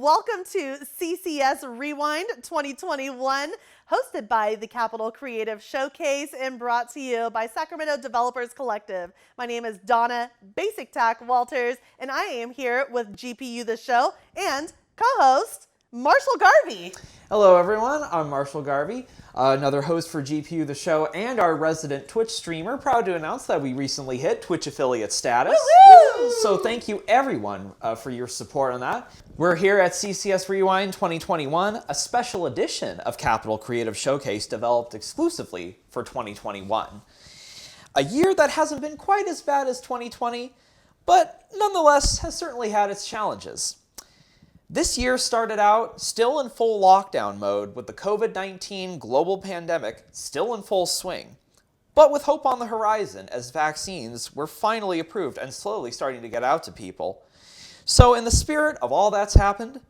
Welcome to CCS Rewind 2021, hosted by the Capital Creative Showcase and brought to you by Sacramento Developers Collective. My name is Donna Basic Tack Walters, and I am here with GPU The Show and co-host Marshall Garvey. Hello everyone, I'm Marshall Garvey, another host for GPU The Show and our resident Twitch streamer. Proud to announce that we recently hit Twitch affiliate status. Woo-hoo! So thank you everyone for your support on that. We're here at CCS Rewind 2021, a special edition of Capital Creative Showcase developed exclusively for 2021. A year that hasn't been quite as bad as 2020, but nonetheless has certainly had its challenges. This year started out still in full lockdown mode with the COVID-19 global pandemic still in full swing, but with hope on the horizon as vaccines were finally approved and slowly starting to get out to people. So in the spirit of all that's happened,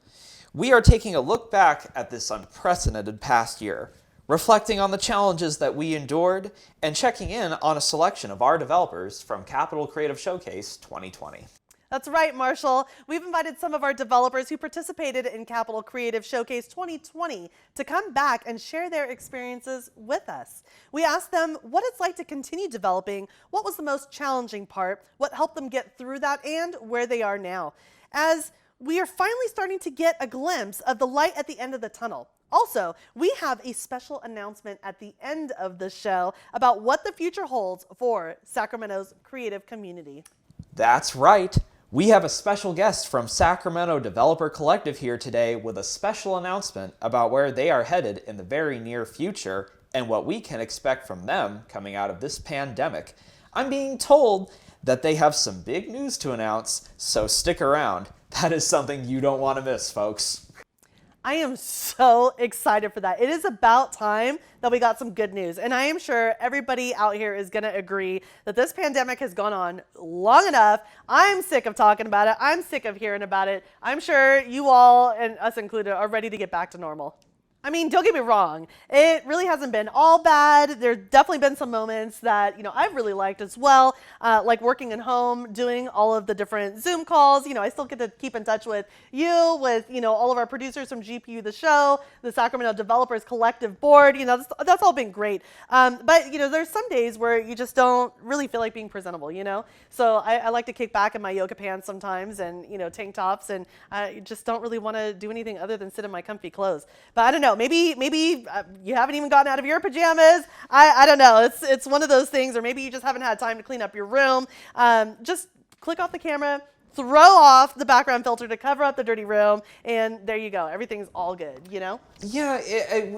we are taking a look back at this unprecedented past year, reflecting on the challenges that we endured and checking in on a selection of our developers from Capital Creative Showcase 2020. That's right, Marshall. We've invited some of our developers who participated in Capital Creative Showcase 2020 to come back and share their experiences with us. We asked them what it's like to continue developing, what was the most challenging part, what helped them get through that, and where they are now, as we are finally starting to get a glimpse of the light at the end of the tunnel. Also, we have a special announcement at the end of the show about what the future holds for Sacramento's creative community. That's right. We have a special guest from Sacramento Developer Collective here today with a special announcement about where they are headed in the very near future and what we can expect from them coming out of this pandemic. I'm being told that they have some big news to announce, so stick around. That is something you don't want to miss, folks. I am so excited for that. It is about time that we got some good news. And I am sure everybody out here is going to agree that this pandemic has gone on long enough. I'm sick of talking about it. I'm sick of hearing about it. I'm sure you all, and us included, are ready to get back to normal. I mean, don't get me wrong. It really hasn't been all bad. There's definitely been some moments that, I've really liked as well, like working at home, doing all of the different Zoom calls. I still get to keep in touch with you, with, all of our producers from GPU The Show, the Sacramento Developers Collective board. That's all been great. But, there's some days where you just don't really feel like being presentable, So I like to kick back in my yoga pants sometimes and, tank tops, and I just don't really want to do anything other than sit in my comfy clothes. But I don't know. Maybe you haven't even gotten out of your pajamas. I don't know. It's one of those things, or maybe you just haven't had time to clean up your room. Just click off the camera, throw off the background filter to cover up the dirty room, and there you go. Everything's all good, Yeah,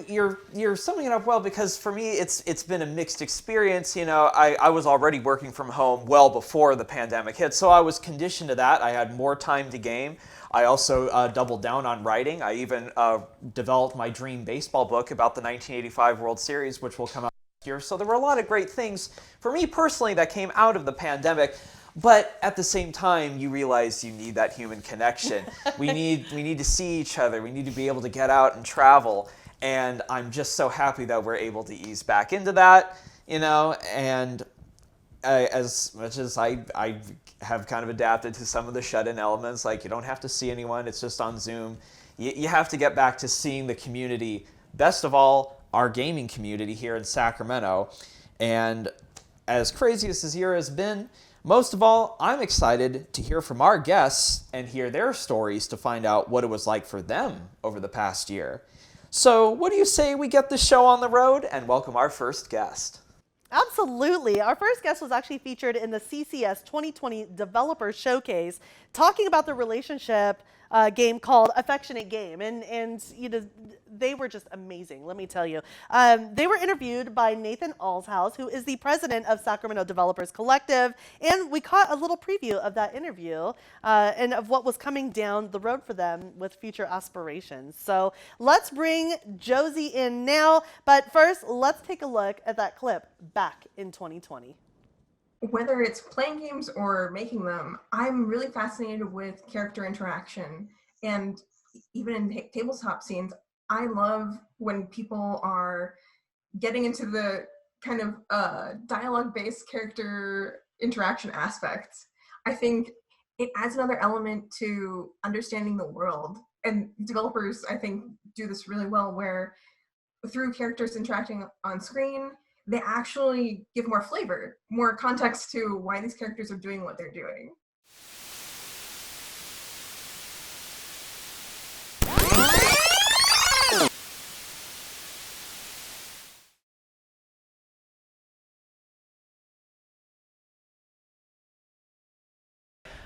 you're summing it up well, because for me it's been a mixed experience. I was already working from home well before the pandemic hit, so I was conditioned to that. I had more time to game. I also doubled down on writing. I even developed my dream baseball book about the 1985 World Series, which will come out next year. So there were a lot of great things for me personally that came out of the pandemic. But at the same time, you realize you need that human connection. We need to see each other. We need to be able to get out and travel. And I'm just so happy that we're able to ease back into that, and as much as I have kind of adapted to some of the shut-in elements, like you don't have to see anyone, it's just on Zoom. You have to get back to seeing the community, best of all, our gaming community here in Sacramento. And as crazy as this year has been, most of all, I'm excited to hear from our guests and hear their stories to find out what it was like for them over the past year. So what do you say we get this show on the road and welcome our first guest? Absolutely. Our first guest was actually featured in the CCS 2020 Developer Showcase, talking about the relationship game called Affectionate Game. And they were just amazing, let me tell you. They were interviewed by Nathan Alshouse, who is the president of Sacramento Developers Collective. And we caught a little preview of that interview and of what was coming down the road for them with future aspirations. So let's bring Josie in now. But first, let's take a look at that clip back in 2020. Whether it's playing games or making them, I'm really fascinated with character interaction. And even in tabletop scenes, I love when people are getting into the kind of dialogue-based character interaction aspects. I think it adds another element to understanding the world and developers, I think, do this really well, where through characters interacting on screen, they actually give more flavor, more context to why these characters are doing what they're doing.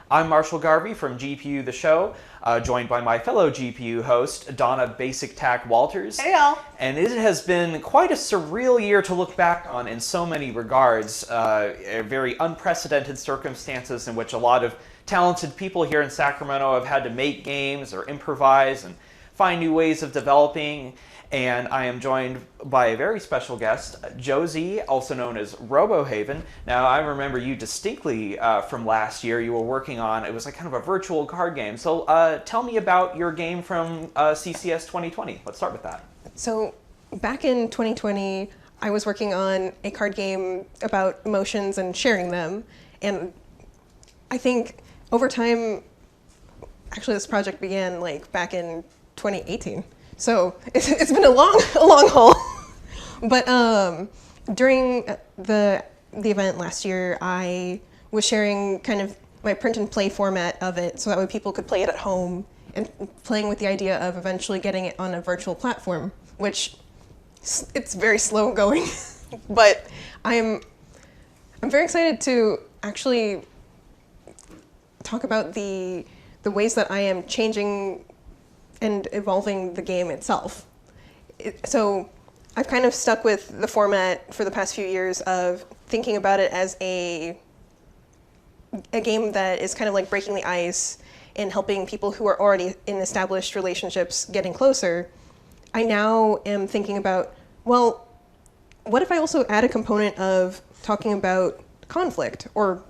I'm Marshall Garvey from GPU The Show, joined by my fellow GPU host, Donna Basic Tack Walters. Hey, y'all. And it has been quite a surreal year to look back on in so many regards. Very unprecedented circumstances in which a lot of talented people here in Sacramento have had to make games or improvise and find new ways of developing. And I am joined by a very special guest, Josie, also known as RoboHaven. Now, I remember you distinctly from last year. You were working on, it was like kind of a virtual card game. So tell me about your game from CCS 2020. Let's start with that. So back in 2020, I was working on a card game about emotions and sharing them. And I think over time, actually this project began like back in 2018. So it's been a long haul. But during the event last year, I was sharing kind of my print and play format of it, so that way people could play it at home, and playing with the idea of eventually getting it on a virtual platform, which it's very slow going. But I'm very excited to actually talk about the ways that I am changing and evolving the game itself. So I've kind of stuck with the format for the past few years of thinking about it as a game that is kind of like breaking the ice and helping people who are already in established relationships getting closer. I now am thinking about, well, what if I also add a component of talking about conflict or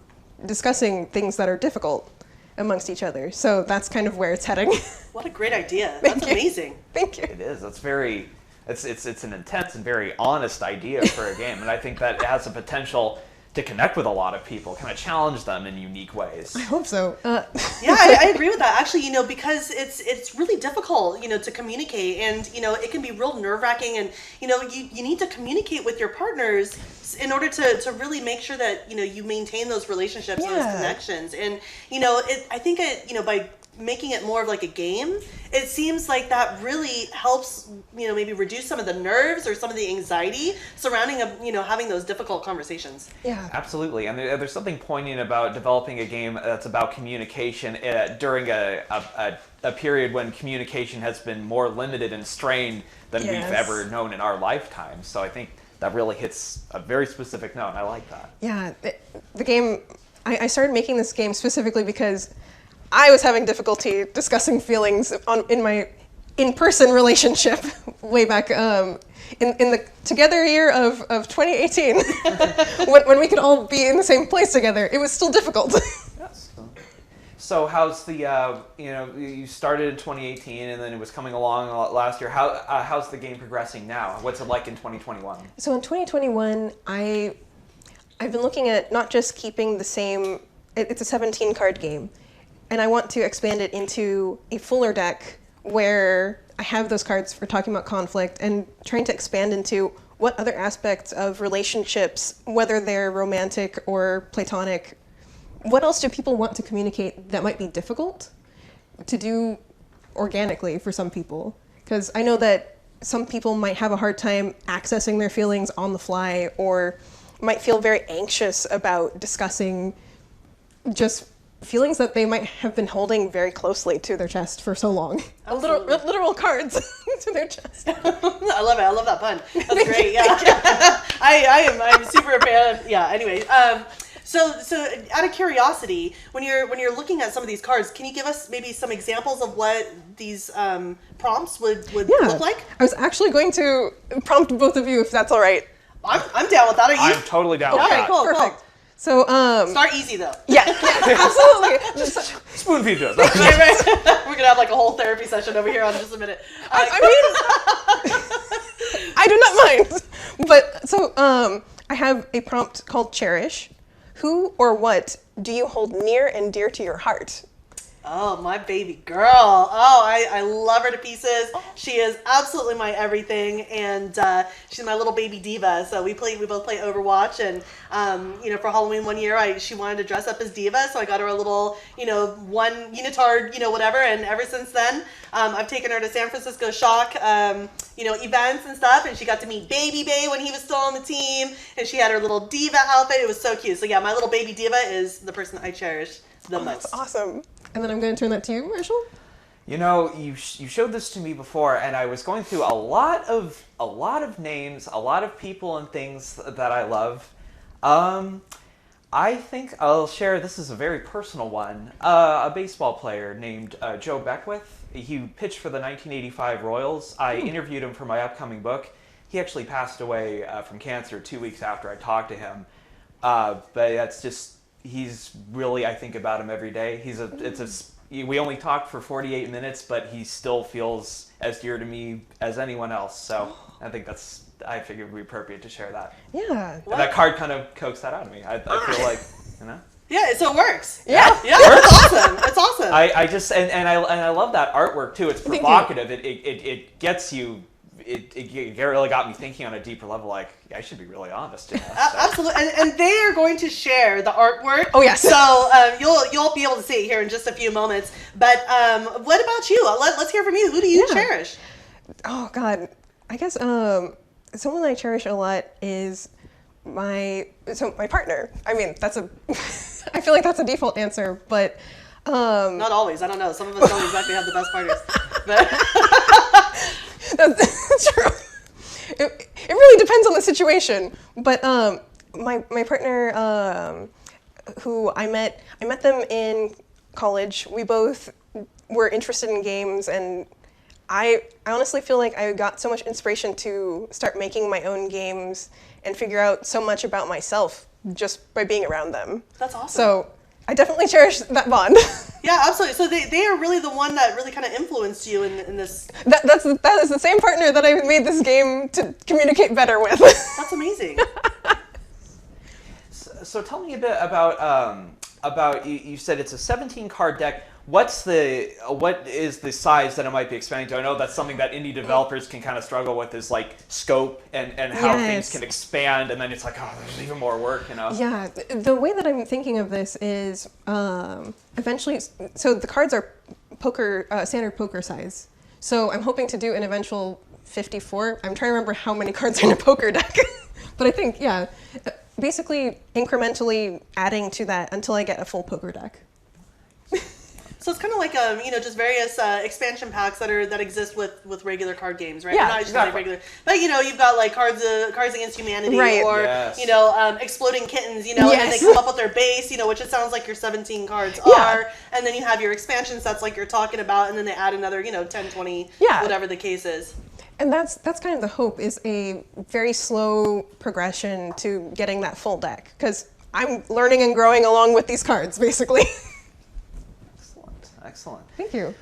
discussing things that are difficult amongst each other? So that's kind of where it's heading. What a great idea. That's amazing. Thank you. It is. That's very, it's an intense and very honest idea for a game. And I think that it has the potential to connect with a lot of people, kind of challenge them in unique ways. I hope so. Yeah, I agree with that. Actually, because it's really difficult, to communicate, and, it can be real nerve-wracking, and, you need to communicate with your partners in order to really make sure that, you maintain those relationships, those connections. And, I think by making it more of like a game, it seems like that really helps, maybe reduce some of the nerves or some of the anxiety surrounding, having those difficult conversations. Yeah. Absolutely. And there's something poignant about developing a game that's about communication during a period when communication has been more limited and strained than we've ever known in our lifetimes. So I think that really hits a very specific note. I like that. Yeah. The game, I started making this game specifically because I was having difficulty discussing feelings in my in-person relationship way back in the together year of 2018 when we could all be in the same place together. It was still difficult. Yes. So how's the you started in 2018 and then it was coming along last year. How's the game progressing now? What's it like in 2021? So in 2021, I've been looking at not just keeping the same. It's a 17 card game. And I want to expand it into a fuller deck where I have those cards for talking about conflict and trying to expand into what other aspects of relationships, whether they're romantic or platonic, what else do people want to communicate that might be difficult to do organically for some people? Because I know that some people might have a hard time accessing their feelings on the fly or might feel very anxious about discussing just feelings that they might have been holding very closely to their chest for so long. Literal cards to their chest. I love it. I love that pun. That's great. Yeah. I'm super a fan. Yeah. Anyway, so out of curiosity, when you're looking at some of these cards, can you give us maybe some examples of what these prompts would look like? I was actually going to prompt both of you if that's all right. I'm down with that. Are you? I'm totally down with that. Cool. Perfect. Cool. So, start easy though. Yeah, absolutely. Spoon feed us. Right. We're gonna have like a whole therapy session over here on just a minute. I do not mind. But so, I have a prompt called Cherish. Who or what do you hold near and dear to your heart? Oh, my baby girl. Oh, I love her to pieces. She is absolutely my everything, and she's my little baby diva. So we both play Overwatch, and for Halloween one year, she wanted to dress up as Diva, so I got her a little, one unitard, whatever. And ever since then, I've taken her to San Francisco Shock, events and stuff, and she got to meet Baby Bay when he was still on the team, and she had her little diva outfit. It was so cute. So yeah, my little baby diva is the person I cherish the most. That's awesome. And then I'm going to turn that to you, Marshall. You showed this to me before, and I was going through a lot of names, a lot of people and things that I love. I think I'll share. This is a very personal one. A baseball player named Joe Beckwith. He pitched for the 1985 Royals. I interviewed him for my upcoming book. He actually passed away from cancer 2 weeks after I talked to him. But that's just. He's really, I think about him every day. We only talked for 48 minutes, but he still feels as dear to me as anyone else. So I think I figured it would be appropriate to share that. Yeah. And that card kind of coaxed that out of me. I feel like, Yeah, so it works. Yeah. Yeah, it's awesome. It's awesome. I just, and I love that artwork too. It's provocative. It gets you. It really got me thinking on a deeper level, like, I should be really honest. Absolutely, and they are going to share the artwork. Oh, yes. So you'll be able to see it here in just a few moments. But what about you? Let's hear from you. Who do you cherish? Oh, God. I guess someone I cherish a lot is my partner. I mean, I feel like that's a default answer, but... Not always. I don't know. Some of us don't exactly have the best partners. But That's true. It really depends on the situation. But my partner, who I met them in college. We both were interested in games, and I honestly feel like I got so much inspiration to start making my own games and figure out so much about myself just by being around them. That's awesome. So I definitely cherish that bond. Yeah, absolutely. So they are really the one that really kind of influenced you in this. That is the same partner that I made this game to communicate better with. That's amazing. So tell me a bit about you said it's a 17 card deck. What is the size that it might be expanding to? I know that's something that indie developers can kind of struggle with, is like scope and how things can expand, and then it's like, oh, there's even more work, Yeah, the way that I'm thinking of this is eventually, so the cards are standard poker size. So I'm hoping to do an eventual 54. I'm trying to remember how many cards are in a poker deck. But I think, basically incrementally adding to that until I get a full poker deck. So it's kind of like just various expansion packs that exist with regular card games, right? Yeah, not just like regular, but you've got like Cards Against Humanity, Right. or Yes. Exploding Kittens, and Yes. then they come up with their base, which it sounds like your 17 cards Yeah. are, and then you have your expansion sets like you're talking about, and then they add another 10, 20, whatever the case is. And that's kind of the hope, is a very slow progression to getting that full deck, because I'm learning and growing along with these cards, basically. Excellent. Thank you.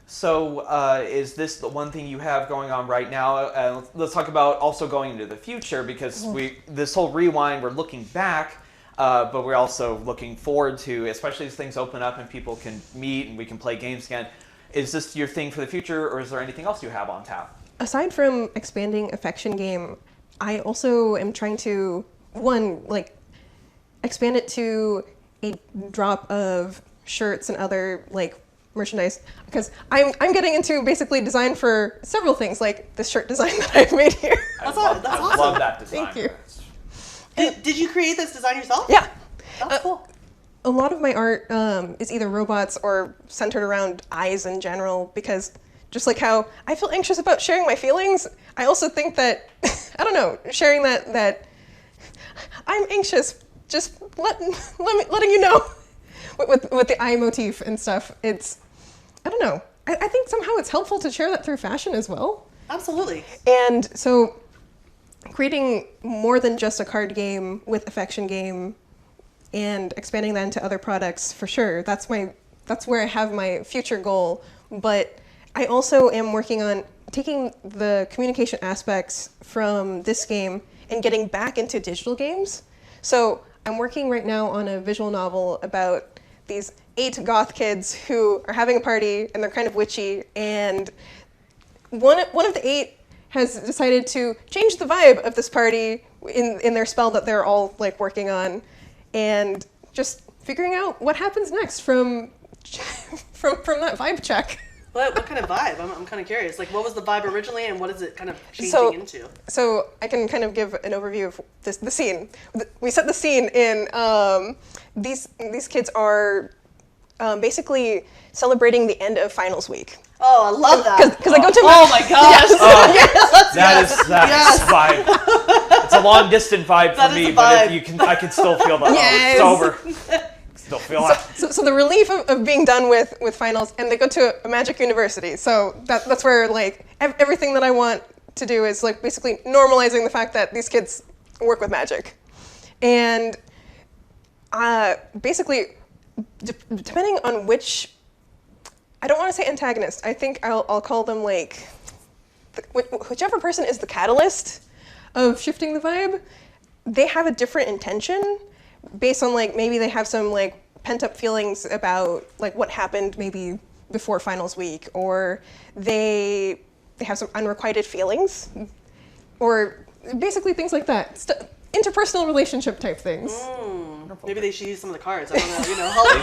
So is this the one thing you have going on right now? Let's talk about also going into the future, because this whole rewind, we're looking back, but we're also looking forward to, especially as things open up and people can meet and we can play games again. Is this your thing for the future, or is there anything else you have on tap? Aside from expanding Affection Game, I also am trying to, expand it to a drop of shirts and other, merchandise, because I'm getting into basically design for several things, like this shirt design that I've made here. I love that design. Thank you. Did you create this design yourself? Yeah. That's cool. A lot of my art is either robots or centered around eyes in general, because just like how I feel anxious about sharing my feelings, I also think that, sharing that I'm anxious, just letting you know with the eye motif and stuff. I think somehow it's helpful to share that through fashion as well. Absolutely. And so creating more than just a card game with Affection Game and expanding that into other products, for sure. That's where I have my future goal. But I also am working on taking the communication aspects from this game and getting back into digital games. So I'm working right now on a visual novel about these 8 goth kids who are having a party, and they're kind of witchy, and one of the 8 has decided to change the vibe of this party in their spell that they're all like working on, and just figuring out what happens next from that vibe check. What kind of vibe? I'm kind of curious. Like, what was the vibe originally, and what is it kind of changing into? So I can kind of give an overview of the scene. We set the scene in these kids are basically celebrating the end of finals week. Oh, I love that. Because I go to oh my gosh. Yes. That's vibe. It's a long distance vibe for me, but I can still feel that. Yes. Sober. Still feel that. So the relief of being done with finals, and they go to a magic university. So that's where like everything that I want to do is like basically normalizing the fact that these kids work with magic, and basically depending on which, I don't want to say antagonist. I think I'll call them like whichever person is the catalyst of shifting the vibe. They have a different intention based on like maybe they have some like pent up feelings about like what happened maybe before finals week, or they have some unrequited feelings, or basically things like that. Interpersonal relationship type things. Maybe they should use some of the cards. I don't know. Help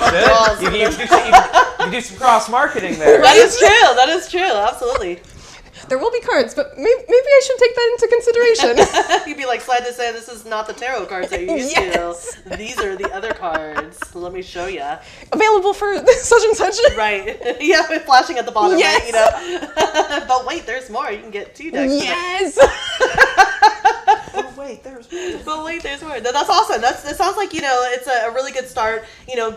you can do some cross marketing there. That is true. That is true. Absolutely. There will be cards, but maybe I should take that into consideration. You'd be like, slide this in. This is not the tarot cards that you used to. These are the other cards. Let me show you. Available for such and such. Right. Yeah, flashing at the bottom, yes. right? You know. But wait, there's more. You can get 2 decks. Yes. Oh wait, there's more. But wait, there's more. That's awesome. It sounds like, it's a really good start.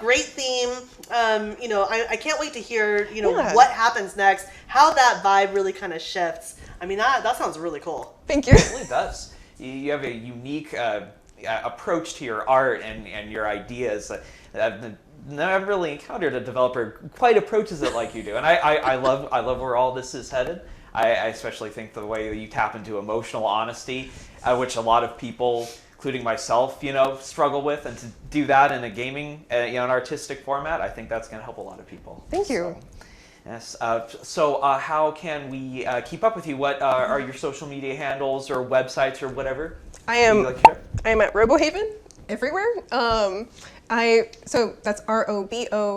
Great theme. I can't wait to hear, what happens next, how that vibe really kind of shifts. I mean, that sounds really cool. Thank you. It really does. You have a unique approach to your art and your ideas. I've never really encountered a developer who quite approaches it like you do, and I love where all this is headed. I especially think the way that you tap into emotional honesty, which a lot of people, including myself, struggle with, and to do that in a gaming, an artistic format, I think that's going to help a lot of people. Thank you. Yes. So how can we keep up with you? What are your social media handles or websites or whatever? I am at Robohaven everywhere. So that's ROBOHAVEN,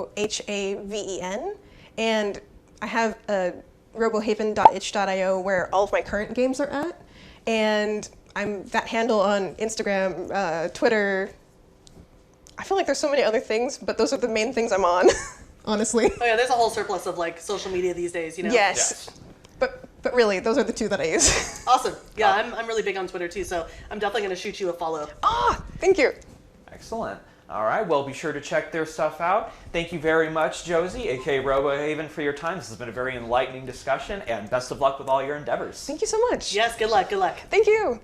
and I have a robohaven.itch.io where all of my current games are at, and I'm that handle on Instagram, Twitter. I feel like there's so many other things, but those are the main things I'm on, honestly. Oh yeah, there's a whole surplus of like social media these days, Yes. But really, those are the 2 that I use. Awesome. Yeah, I'm really big on Twitter too, so I'm definitely going to shoot you a follow. Thank you. Excellent. All right, well, be sure to check their stuff out. Thank you very much, Josie, aka Robohaven, for your time. This has been a very enlightening discussion, and best of luck with all your endeavors. Thank you so much. Yes, good luck, good luck. Thank you.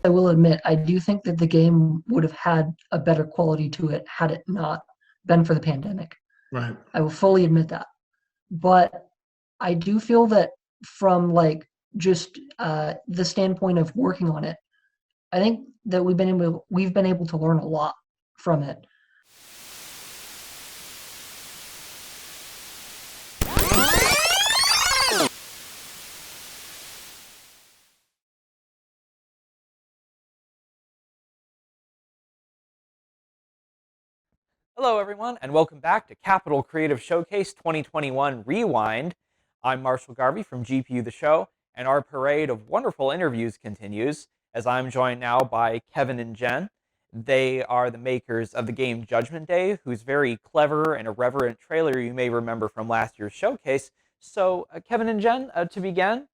I will admit, I do think that the game would have had a better quality to it had it not been for the pandemic. Right. I will fully admit that. But I do feel that from like just the standpoint of working on it, I think that we've been able to learn a lot from it. Hello, everyone, and welcome back to Capital Creative Showcase 2021 Rewind. I'm Marshall Garvey from GPU The Show, and our parade of wonderful interviews continues as I'm joined now by Kevin and Jen. They are the makers of the game Judgment Day, whose very clever and irreverent trailer you may remember from last year's showcase. So, Kevin and Jen, to begin,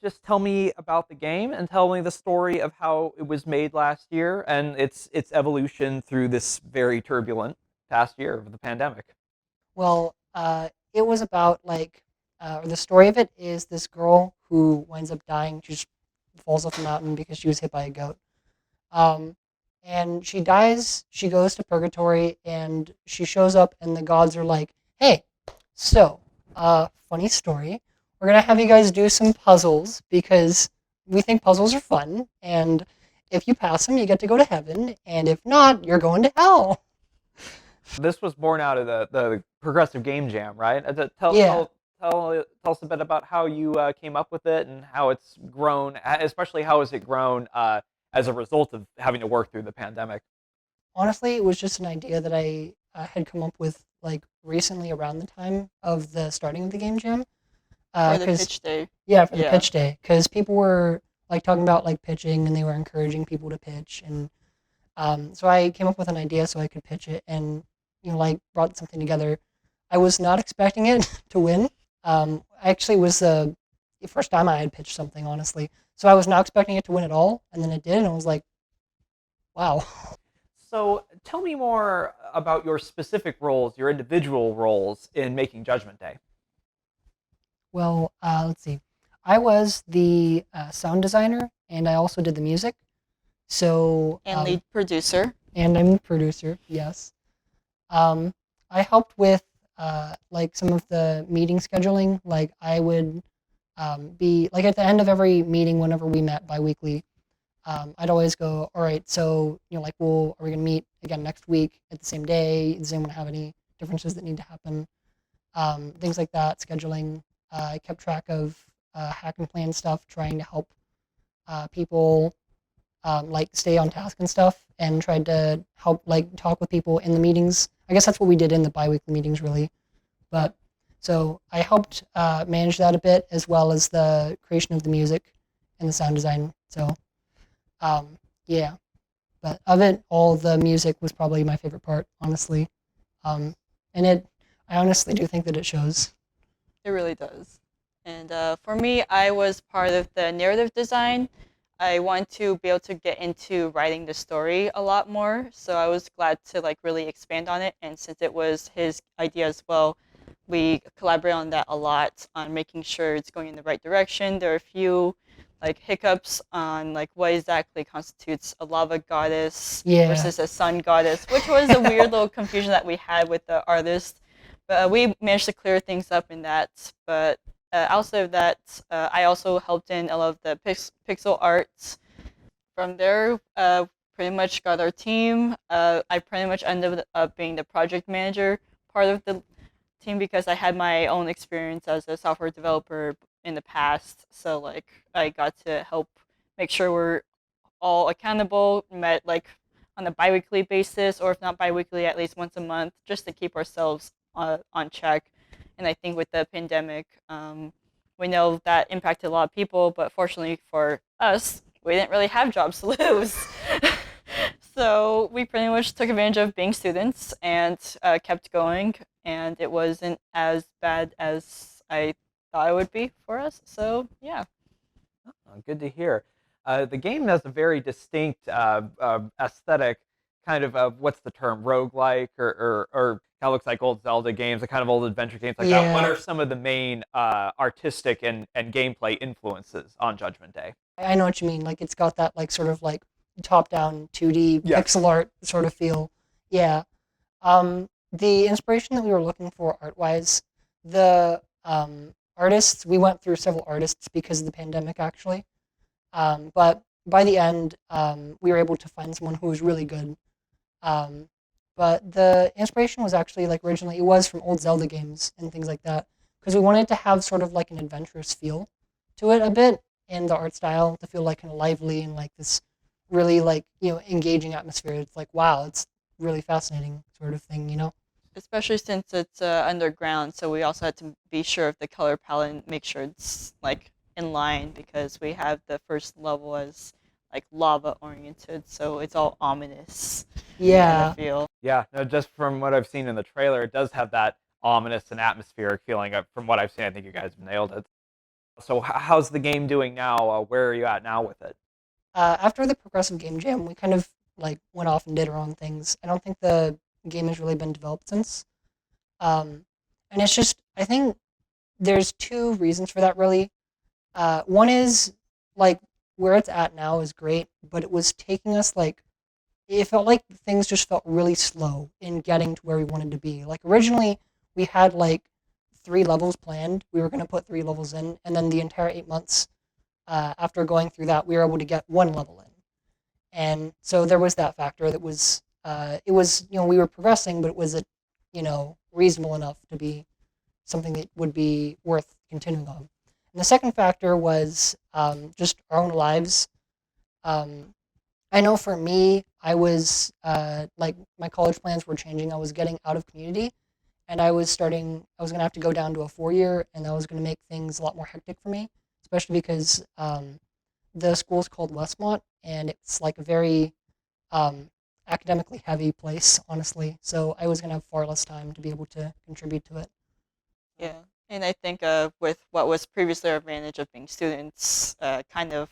just tell me about the game and tell me the story of how it was made last year and its evolution through this very turbulent past year of the pandemic. Well, it was about the story of it is this girl who winds up dying. She just falls off a mountain because she was hit by a goat. And she dies, she goes to purgatory, and she shows up, and the gods are like, hey, so, funny story. We're going to have you guys do some puzzles because we think puzzles are fun, and if you pass them, you get to go to heaven, and if not, you're going to hell. This was born out of the Progressive Game Jam, right? Yeah. Tell us a bit about how you came up with it and how it's grown, especially how has it grown as a result of having to work through the pandemic. Honestly, it was just an idea that I had come up with like recently around the time of the starting of the game jam. For the 'Cause pitch day. yeah, for the Yeah. pitch day, because people were like talking about like pitching and they were encouraging people to pitch, and so I came up with an idea so I could pitch it, and like brought something together. I was not expecting it to win. Actually, it was the first time I had pitched something, honestly. So I was not expecting it to win at all, and then it did, and I was like, wow. So tell me more about your specific roles, your individual roles in making Judgment Day. Well, let's see. I was the sound designer, and I also did the music. So And lead producer. and I'm the producer. Yes. I helped with like some of the meeting scheduling. Like I would be like at the end of every meeting, whenever we met biweekly, I'd always go, all right, so like, well, are we gonna meet again next week at the same day? Does anyone have any differences that need to happen? Things like that, scheduling. I kept track of hack and plan stuff, trying to help people like stay on task and stuff, and tried to help like talk with people in the meetings. I guess that's what we did in the biweekly meetings, really. But so I helped manage that a bit, as well as the creation of the music and the sound design. So yeah, but of it all, the music was probably my favorite part, honestly. And I honestly do think that it shows. It really does. And for me, I was part of the narrative design. I want to be able to get into writing the story a lot more, so I was glad to like really expand on it. And since it was his idea as well, we collaborate on that a lot, on making sure it's going in the right direction. There are a few like hiccups on like what exactly constitutes a lava goddess Yeah. versus a sun goddess, which was a weird little confusion that we had with the artist. But we managed to clear things up in that. But outside of that, I also helped in a lot of the pixel arts. From there, pretty much got our team. I pretty much ended up being the project manager part of the team because I had my own experience as a software developer in the past. So like I got to help make sure we're all accountable, met like on a biweekly basis, or if not biweekly, at least once a month, just to keep ourselves on check. And I think with the pandemic, we know that impacted a lot of people, but fortunately for us, we didn't really have jobs to lose. So we pretty much took advantage of being students and kept going, and it wasn't as bad as I thought it would be for us. So yeah. Oh, good to hear. The game has a very distinct aesthetic, kind of what's the term, roguelike, or kind of looks like old Zelda games, the kind of old adventure games like that. What Yeah. are some of the main artistic and gameplay influences on Judgment Day? I know what you mean. Like it's got that like sort of like top-down 2D Yeah. pixel art sort of feel. Yeah. The inspiration that we were looking for art-wise, the artists, we went through several artists because of the pandemic, actually. But by the end, we were able to find someone who was really good. But the inspiration was actually like originally it was from old Zelda games and things like that, because we wanted to have sort of like an adventurous feel to it a bit, and the art style to feel like kind of lively and like this really like engaging atmosphere. It's like wow, it's really fascinating sort of thing. Especially since it's underground, so we also had to be sure of the color palette and make sure it's like in line because we have the first level as like lava oriented, so it's all ominous Yeah. kind of feel. Yeah, no, just from what I've seen in the trailer, it does have that ominous and atmospheric feeling. From what I've seen, I think you guys have nailed it. So how's the game doing now? Where are you at now with it? After the Progressive Game Jam, we kind of like went off and did our own things. I don't think the game has really been developed since. And it's just, I think there's two reasons for that, really. One is, like, where it's at now is great, but it was taking us, like, it felt like things just felt really slow in getting to where we wanted to be. Like, originally, we had, like, 3 levels planned. We were going to put 3 levels in, and then the entire 8 months after going through that, we were able to get 1 level in. And so there was that factor that was it was, we were progressing, but it was, reasonable enough to be something that would be worth continuing on. And the second factor was just our own lives. I know for me, I was, my college plans were changing. I was getting out of community, and I was going to have to go down to a 4-year, and that was going to make things a lot more hectic for me, especially because the school's called Westmont, and it's like a very academically heavy place, honestly. So I was going to have far less time to be able to contribute to it. Yeah, and I think with what was previously our advantage of being students, kind of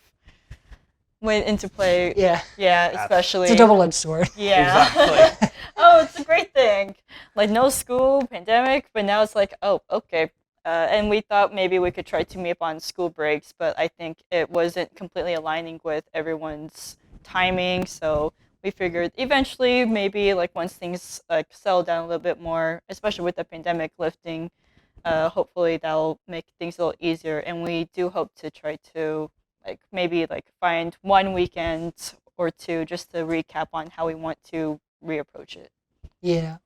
went into play. Yeah. Yeah, especially. It's a double-edged sword. Yeah. Exactly. Oh, it's a great thing. Like, no school, pandemic, but now it's like, oh, okay. And we thought maybe we could try to meet up on school breaks, but I think it wasn't completely aligning with everyone's timing, so we figured eventually maybe like once things settle down a little bit more, especially with the pandemic lifting, hopefully that'll make things a little easier, and we do hope to try to maybe find one weekend or two just to recap on how we want to reapproach it. Yeah.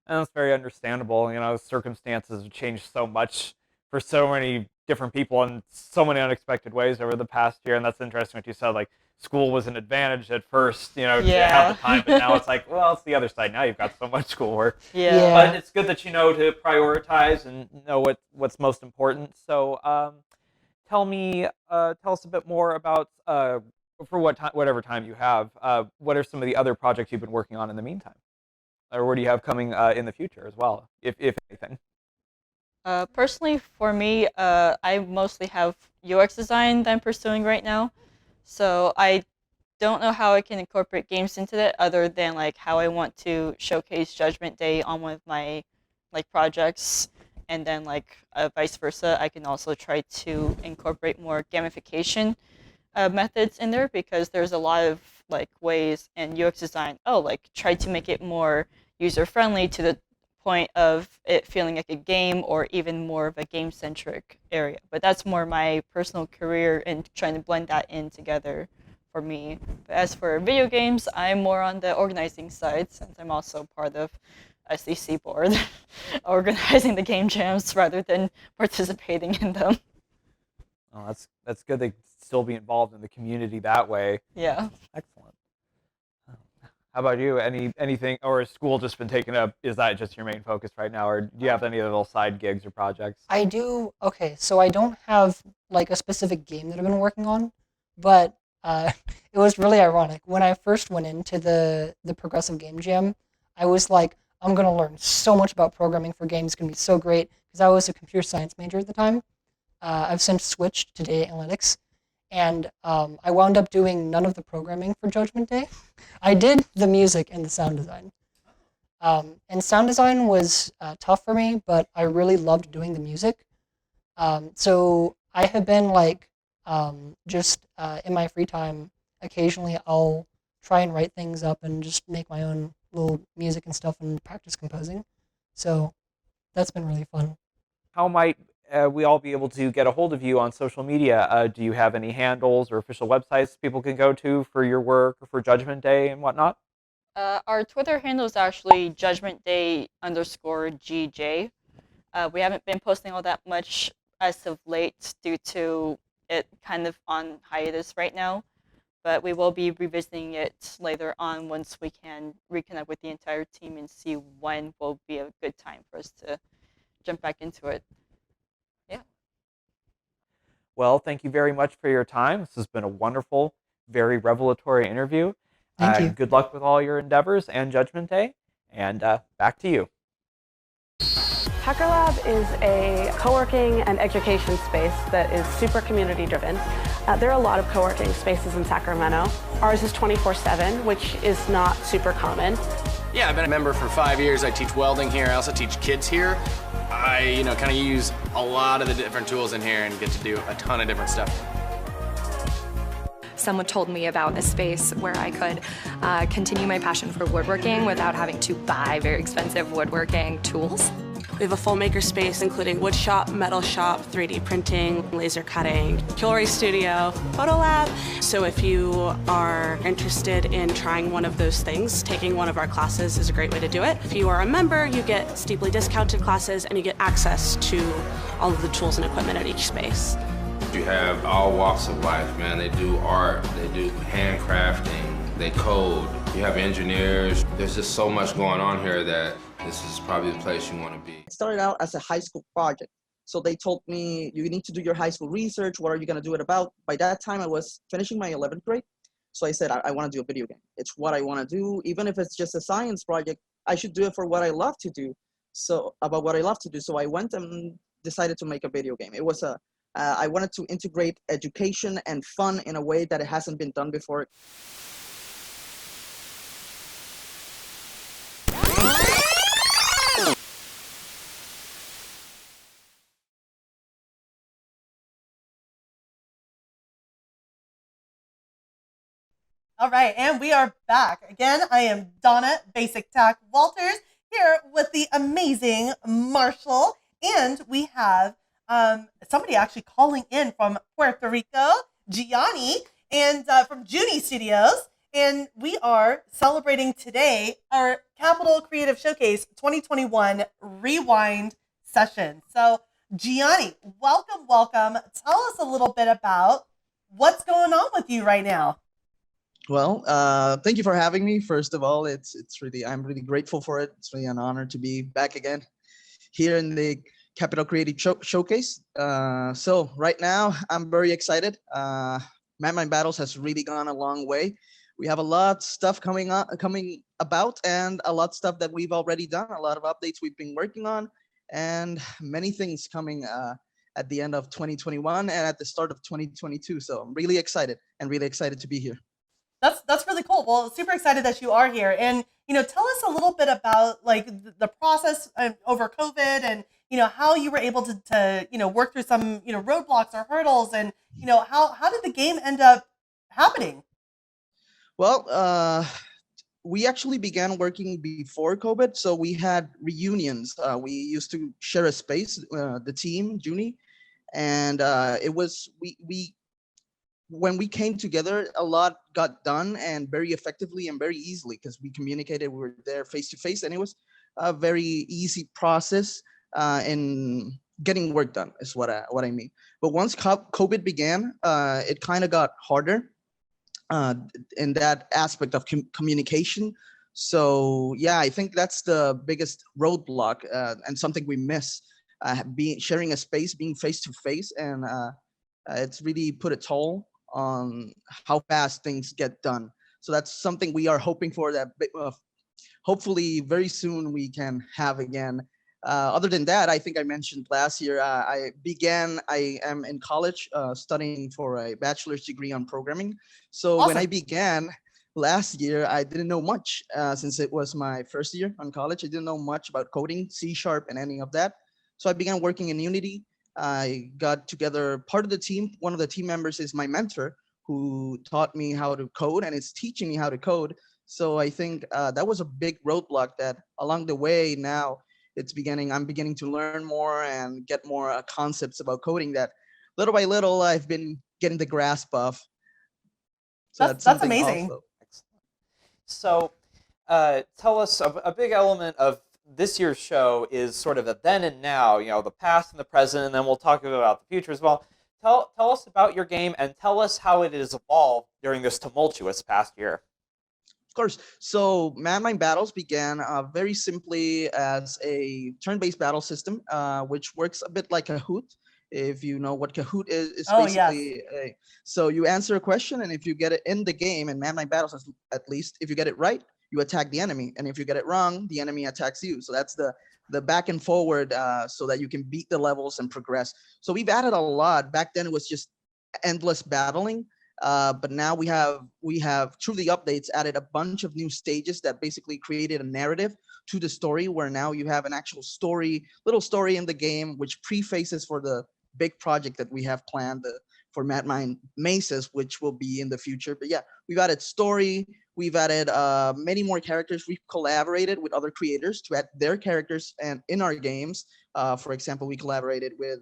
And that's very understandable. Circumstances have changed so much for so many different people in so many unexpected ways over the past year. And that's interesting what you said, school was an advantage at first, to have the time, but now it's well, it's the other side. Now you've got so much schoolwork. Yeah. But it's good that you know to prioritize and know what's most important. So tell us a bit more about, for whatever time you have, what are some of the other projects you've been working on in the meantime? Or what do you have coming in the future as well, if anything? Personally, for me, I mostly have UX design that I'm pursuing right now. So I don't know how I can incorporate games into that other than how I want to showcase Judgment Day on one of my projects. And then vice versa, I can also try to incorporate more gamification methods in there, because there's a lot of ways in UX design, try to make it more user-friendly to the point of it feeling like a game, or even more of a game-centric area. But that's more my personal career and trying to blend that in together for me. But as for video games, I'm more on the organizing side, since I'm also part of SEC board, organizing the game jams rather than participating in them. Oh, that's good. They still be involved in the community that way. Yeah. Excellent. How about you? Anything, or has school just been taken up? Is that just your main focus right now, or do you have any other little side gigs or projects? I do. Okay, so I don't have a specific game that I've been working on, but it was really ironic. When I first went into the Progressive Game Jam, I was like, I'm going to learn so much about programming for games. It's going to be so great, because I was a computer science major at the time. I've since switched to data analytics, and I wound up doing none of the programming for Judgment Day. I did the music and the sound design. And sound design was tough for me, but I really loved doing the music. So I have been just in my free time, occasionally I'll try and write things up and just make my own little music and stuff and practice composing. So that's been really fun. How might we all be able to get a hold of you on social media? Do you have any handles or official websites people can go to for your work or for Judgment Day and whatnot? Our Twitter handle is actually judgmentday_GJ. We haven't been posting all that much as of late due to it kind of on hiatus right now, but we will be revisiting it later on once we can reconnect with the entire team and see when will be a good time for us to jump back into it. Yeah. Well, thank you very much for your time. This has been a wonderful, very revelatory interview. Thank you. Good luck with all your endeavors and Judgment Day, and back to you. Hacker Lab is a co-working and education space that is super community driven. There are a lot of co-working spaces in Sacramento. Ours is 24/7, which is not super common. Yeah, I've been a member for 5 years. I teach welding here. I also teach kids here. I, kind of use a lot of the different tools in here and get to do a ton of different stuff. Someone told me about a space where I could continue my passion for woodworking without having to buy very expensive woodworking tools. We have a full maker space including wood shop, metal shop, 3D printing, laser cutting, jewelry studio, photo lab. So if you are interested in trying one of those things, taking one of our classes is a great way to do it. If you are a member, you get steeply discounted classes and you get access to all of the tools and equipment at each space. You have all walks of life, man. They do art, they do handcrafting, they code. You have engineers. There's just so much going on here that this is probably the place you want to be. It started out as a high school project. So they told me, you need to do your high school research. What are you going to do it about? By that time, I was finishing my 11th grade. So I said, I want to do a video game. It's what I want to do. Even if it's just a science project, I should do it for what I love to do. So about what I love to do. So I went and decided to make a video game. It was I wanted to integrate education and fun in a way that it hasn't been done before. All right, and we are back. Again, I am Donna Basic Tack Walters here with the amazing Marshall. And we have somebody actually calling in from Puerto Rico, Gianni, and from Juny Studios. And we are celebrating today our Capital Creative Showcase 2021 Rewind session. So, Gianni, welcome. Tell us a little bit about what's going on with you right now. Well, thank you for having me. First of all, I'm really grateful for it. It's really an honor to be back again here in the Capital Creative Showcase. So right now, I'm very excited. Mad Battles has really gone a long way. We have a lot of stuff coming about, and a lot of stuff that we've already done, a lot of updates we've been working on, and many things coming at the end of 2021 and at the start of 2022. So I'm really excited to be here. That's really cool. Well, super excited that you are here. And, tell us a little bit about like the process over COVID and, how you were able to work through some, roadblocks or hurdles and, how did the game end up happening? Well, we actually began working before COVID. So we had reunions. We used to share a space, the team, Juny, and it was, when we came together, a lot got done and very effectively and very easily because we communicated, we were there face to face, and it was a very easy process in getting work done is what I mean. But once COVID began, it kind of got harder in that aspect of communication. So yeah, I think that's the biggest roadblock and something we miss, sharing a space, being face to face, and it's really put a toll on how fast things get done. So that's something we are hoping for, that hopefully very soon we can have again. Other than that, I think I mentioned last year, I am in college studying for a bachelor's degree on programming. So awesome. When I began last year, I didn't know much since it was my first year on college. I didn't know much about coding, C# and any of that. So I began working in Unity. I got together part of the team. One of the team members is my mentor who taught me how to code and is teaching me how to code. So I think that was a big roadblock that along the way now I'm beginning to learn more and get more concepts about coding that little by little I've been getting the grasp of. So that's amazing. Also. So tell us, a big element of this year's show is sort of the then and now, the past and the present, and then we'll talk about the future as well. Tell us about your game and tell us how it has evolved during this tumultuous past year. Of course. So Mad Battles began very simply as a turn-based battle system, which works a bit like Kahoot. If you know what Kahoot is basically so you answer a question, and if you get it in the game, in Mad Battles at least, if you get it right, you attack the enemy, and if you get it wrong, the enemy attacks you. So that's the back and forward, so that you can beat the levels and progress. So we've added a lot. Back then it was just endless battling, but now we have through the updates added a bunch of new stages that basically created a narrative to the story, where now you have an actual little story in the game, which prefaces for the big project that we have planned for Mad Mind Mazes, which will be in the future. But yeah, we've added story. We've added many more characters. We've collaborated with other creators to add their characters and in our games. For example, we collaborated with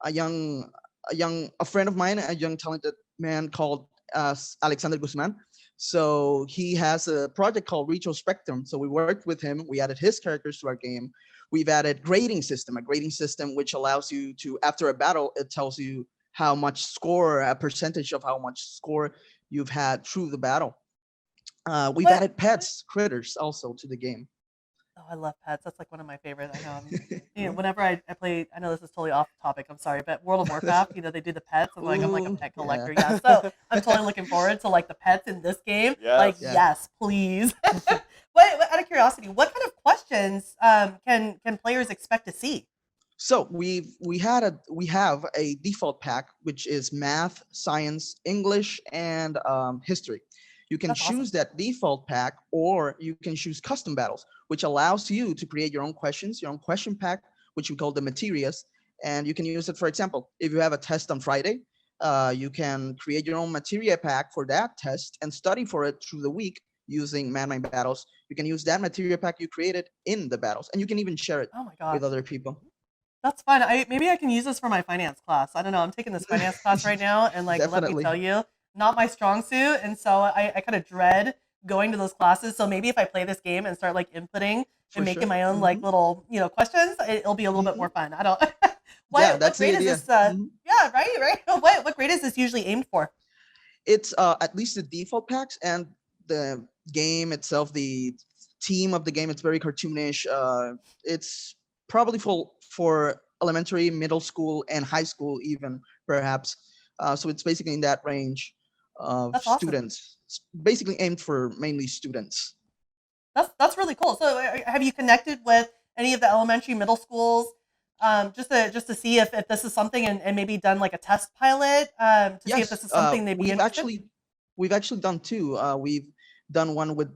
a friend of mine, a young talented man called Alexander Guzman. So he has a project called Retrospectrum. So we worked with him. We added his characters to our game. We've added a grading system which allows you to, after a battle, it tells you how much score, a percentage of how much score you've had through the battle. We've added pets, critters also to the game. Oh, I love pets. That's like one of my favorites. I know. Whenever I play, I know this is totally off topic. I'm sorry, but World of Warcraft, they do the pets. I'm like a pet collector. Yeah. So I'm totally looking forward to like the pets in this game. Yes. Yes, please. Out of curiosity, what kind of questions can players expect to see? So we have a default pack which is math, science, English, and history. You can choose that default pack, or you can choose custom battles, which allows you to create your own questions, your own question pack, which we call the materias. And you can use it, for example, if you have a test on Friday, you can create your own materia pack for that test and study for it through the week using Mad Mind Battles. You can use that materia pack you created in the battles, and you can even share it with other people. That's fun. Maybe I can use this for my finance class. I don't know. I'm taking this finance class right now, and let me tell you, not my strong suit, and so I kind of dread going to those classes. So maybe if I play this game and start making my own little questions, it'll be a little bit more fun. I don't. What grade is this? Yeah, right. What grade is this usually aimed for? It's at least the default packs, and the game itself, the theme of the game, it's very cartoonish. It's probably for elementary, middle school, and high school even, perhaps. So it's basically in that range of students. It's basically aimed for mainly students. That's really cool. So have you connected with any of the elementary, middle schools just to see if this is something, and maybe done like a test pilot to see if this is something they'd be interested? We've actually done two. We've done one with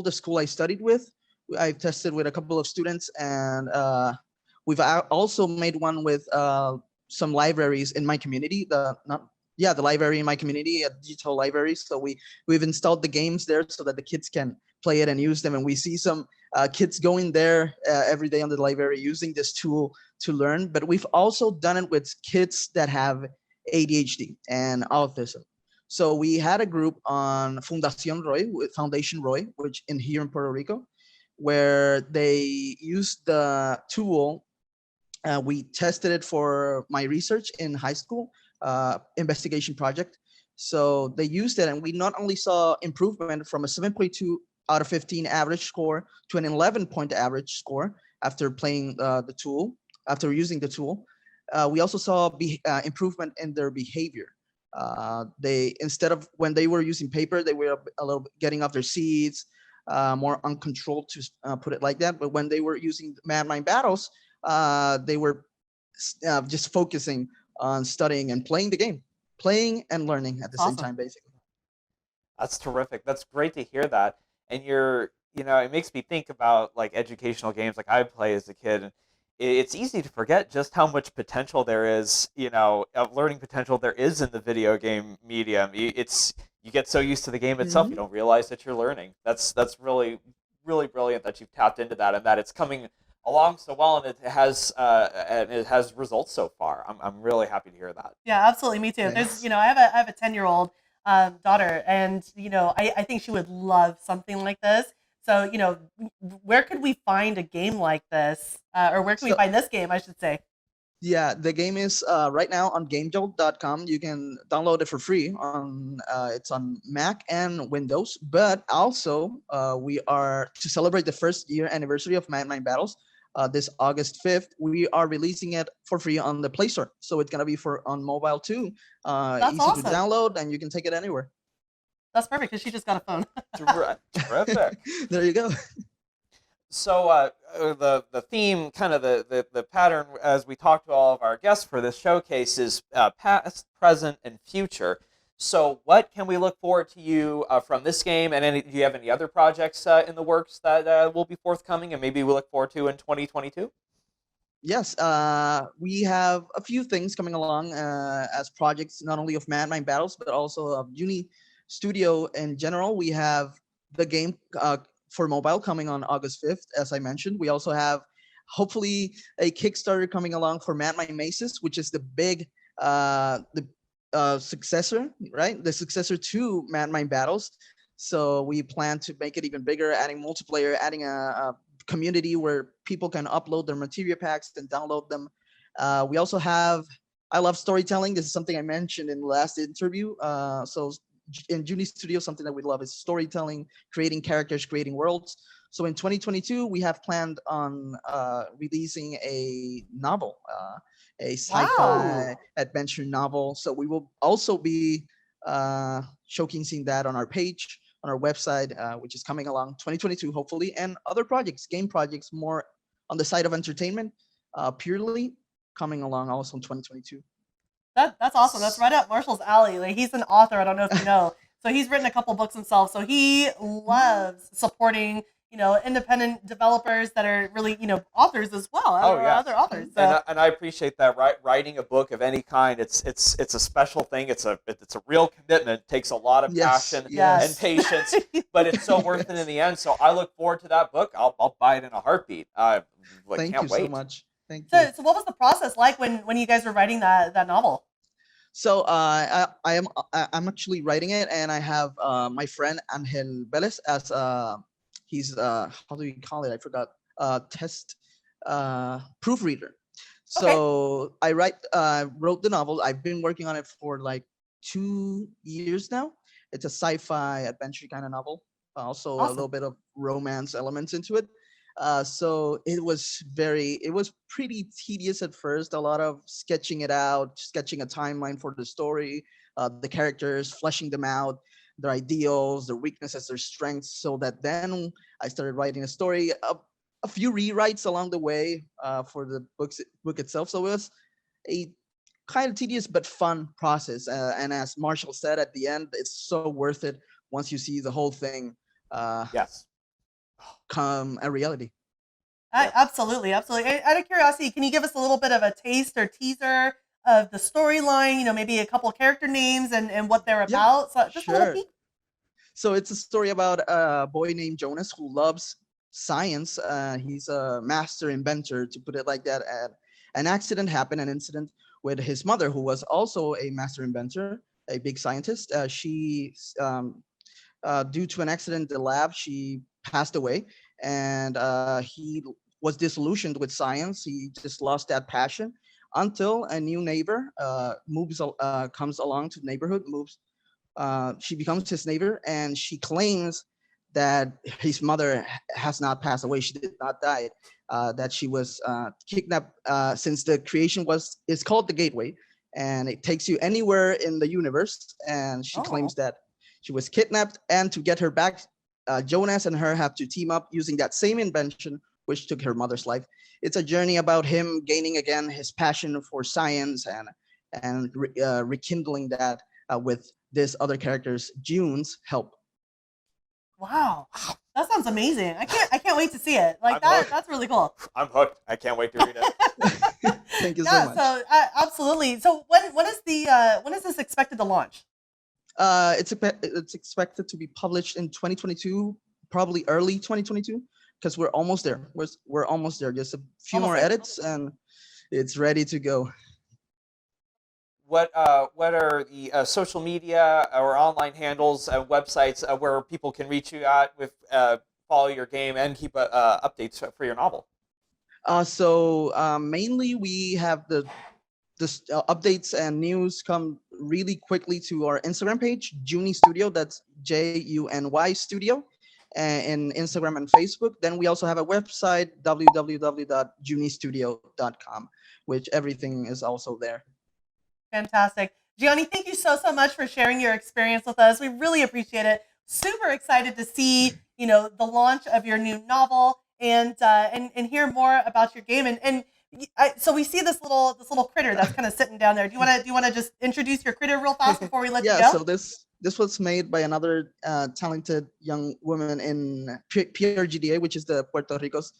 the school I studied with. I've tested with a couple of students, and we've also made one with some libraries in my community. The library in my community, a digital library. So we've installed the games there so that the kids can play it and use them. And we see some kids going there every day on the library using this tool to learn. But we've also done it with kids that have ADHD and autism. So we had a group on Foundation Roy, which here in Puerto Rico, where they used the tool. We tested it for my research in high school, investigation project. So they used it, and we not only saw improvement from a 7.2 out of 15 average score to an 11-point average score after playing the tool, after using the tool. We also saw improvement in their behavior. They, instead of when they were using paper, they were a little bit getting off their seats, more uncontrolled, to put it like that. But when they were using Mad Mind Battles, they were just focusing on studying and playing the game, playing and learning at the same time, basically. That's terrific. That's great to hear that. And it makes me think about like educational games like I play as a kid. And it's easy to forget just how much potential there is, of learning potential there is in the video game medium. You get so used to the game itself, you don't realize that you're learning. That's really, really brilliant that you've tapped into that, and that it's coming along so well, and it has results so far. I'm really happy to hear that. Yeah, absolutely. Me too. There's, I have a 10-year-old daughter, and I think she would love something like this. So, where could we find a game like this, or where can we find this game, I should say? Yeah, the game is right now on GameJolt.com. You can download it for free. It's on Mac and Windows. But also, we are to celebrate the first year anniversary of Mad Mind Battles. This August 5th, we are releasing it for free on the Play Store. So it's gonna be on mobile too. Easy to download, and you can take it anywhere. That's perfect, because she just got a phone. Terrific. There you go. So the theme, kind of the pattern, as we talk to all of our guests for this showcase, is past, present, and future. So what can we look forward to you from this game? And do you have any other projects in the works that will be forthcoming and maybe we look forward to in 2022? Yes, we have a few things coming along as projects, not only of Mad Mind Battles, but also of Juny Studio in general. We have the game for mobile coming on August 5th, as I mentioned. We also have hopefully a Kickstarter coming along for Mad My Maces, which is the big successor, right? The successor to Mad Mine Battles. So we plan to make it even bigger, adding multiplayer, adding a community where people can upload their materia packs and download them. We also have, I love storytelling. This is something I mentioned in the last interview. So in Juny Studio, something that we love is storytelling, creating characters, creating worlds. So in 2022, we have planned on releasing a novel, a sci-fi adventure novel. So we will also be showcasing that on our page, on our website, which is coming along 2022, hopefully, and other projects, game projects, more on the side of entertainment, purely coming along also in 2022. That's awesome. That's right up Marshall's alley. Like, he's an author. I don't know if you know. So he's written a couple books himself. So he loves supporting, independent developers that are really, authors as well. Other authors. So. And I appreciate that. Writing a book of any kind, it's a special thing. It's a real commitment. It takes a lot of passion and patience, but it's so worth it in the end. So I look forward to that book. I'll buy it in a heartbit. Thank you so much. Thank you. So what was the process like when you guys were writing that novel? So I'm actually writing it, and I have my friend Angel Velez as he's how do you call it? I forgot. Test proofreader. So I wrote the novel. I've been working on it for like 2 years now. It's a sci-fi adventure kind of novel. Also a little bit of romance elements into it. So it was pretty tedious at first. A lot of sketching it out, sketching a timeline for the story, the characters, fleshing them out, their ideals, their weaknesses, their strengths. So that then I started writing a story. A few rewrites along the way for the book itself. So it was a kind of tedious but fun process. And as Marshall said at the end, it's so worth it once you see the whole thing. Come a reality. Absolutely. Out of curiosity, can you give us a little bit of a taste or teaser of the storyline? Maybe a couple of character names and what they're about. So just a little peek. So it's a story about a boy named Jonas who loves science. He's a master inventor, to put it like that. And an accident happened, an incident with his mother, who was also a master inventor, a big scientist. She, due to an accident in the lab, she passed away, and he was disillusioned with science. He just lost that passion until a new neighbor comes along to the neighborhood, she becomes his neighbor, and she claims that his mother has not passed away. She did not die, that she was kidnapped, since the creation is called the Gateway, and it takes you anywhere in the universe. And she claims that she was kidnapped, and to get her back, Jonas and her have to team up using that same invention, which took her mother's life. It's a journey about him gaining again his passion for science and rekindling that with this other character's June's help. Wow, that sounds amazing! I can't wait to see it. That's really cool. I'm hooked. I can't wait to read it. Thank you so much. So absolutely. So when is this expected to launch? It's expected to be published in 2022, probably early 2022, because we're almost there. We're almost there. Just a few more edits, and it's ready to go. What are the social media or online handles, websites where people can reach you at with follow your game and keep updates for your novel? So mainly we have the updates and news come really quickly to our Instagram page, Juny Studio. That's Juny Studio, in Instagram and Facebook. Then we also have a website, www.junystudio.com, which everything is also there. Fantastic. Gianni, thank you so much for sharing your experience with us. We really appreciate it. Super excited to see, the launch of your new novel and hear more about your game. So we see this little critter that's kind of sitting down there. Do you want to just introduce your critter real fast before we let you go? Yeah, so this was made by another talented young woman in PRGDA, which is the Puerto Rico's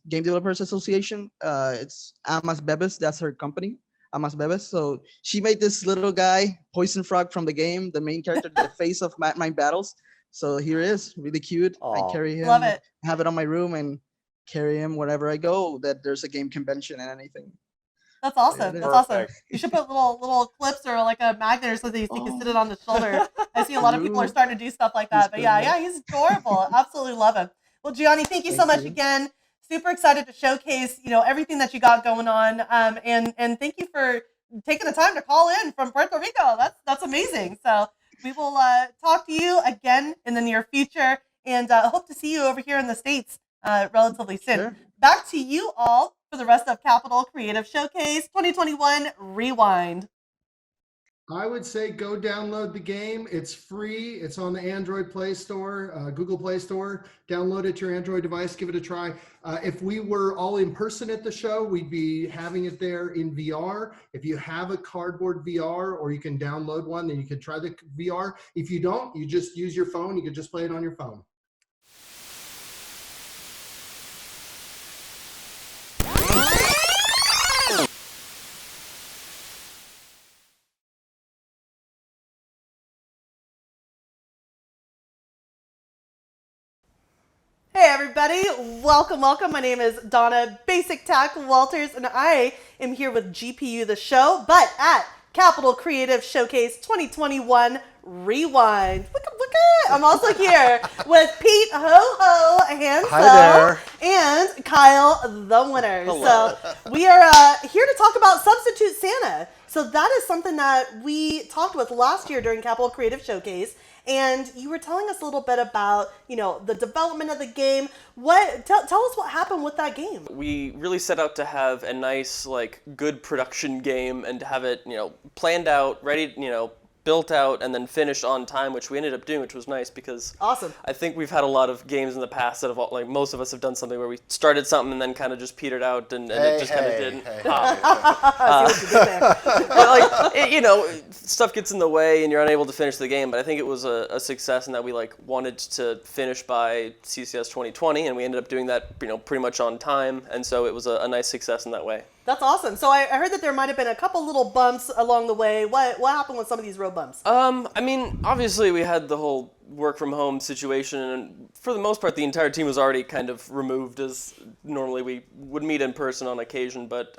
Game Developers Association. It's Amas Bebes, that's her company. Amas Bebes. So she made this little guy, Poison Frog from the game, the main character, the face of Mad Mind Battles. So here it is, really cute. Aw. I carry him, Love it. have it on my room, and carry him wherever I go. That there's a game convention and anything. That's awesome. is. That's awesome. Perfect. You should put little clips or like a magnet or something so you can sit it on the shoulder. I see a lot of people are starting to do stuff like that. But yeah, he's adorable. Absolutely love him. Well, Gianni, thank you so much again. Super excited to showcase, everything that you got going on. And thank you for taking the time to call in from Puerto Rico. That's amazing. So we will talk to you again in the near future, and hope to see you over here in the States relatively soon. Sure. Back to you all for the rest of Capital Creative Showcase 2021 Rewind. I would say go download the game. It's free. It's on the Android Play Store, Google Play Store. Download it to your Android device. Give it a try. If we were all in person at the show, we'd be having it there in VR. If you have a cardboard VR or you can download one, then you could try the VR. If you don't, you just use your phone. You could just play it on your phone. Hey everybody, welcome. My name is Donna Basic Tack Walters, and I am here with GPU the show, but at Capital Creative Showcase 2021 Rewind. I'm also here with Pete Ho Hansel and Kyle the winner. Hello. So we are here to talk about Substitute Santa. So that is something that we talked with last year during Capital Creative Showcase. And you were telling us a little bit about, the development of the game. Tell us what happened with that game. We really set out to have a nice, good production game and to have it, planned out, ready, built out, and then finished on time, which we ended up doing, which was nice because awesome. I think we've had a lot of games in the past that have, most of us have done something where we started something and then kind of just petered out and it just kind of didn't. But stuff gets in the way and you're unable to finish the game. But I think it was a success in that we wanted to finish by CCS 2020, and we ended up doing that pretty much on time, and so it was a nice success in that way. That's awesome. So I heard that there might have been a couple little bumps along the way. What happened with some of these road bumps? Obviously we had the whole work from home situation, and for the most part the entire team was already kind of removed, as normally we would meet in person on occasion, but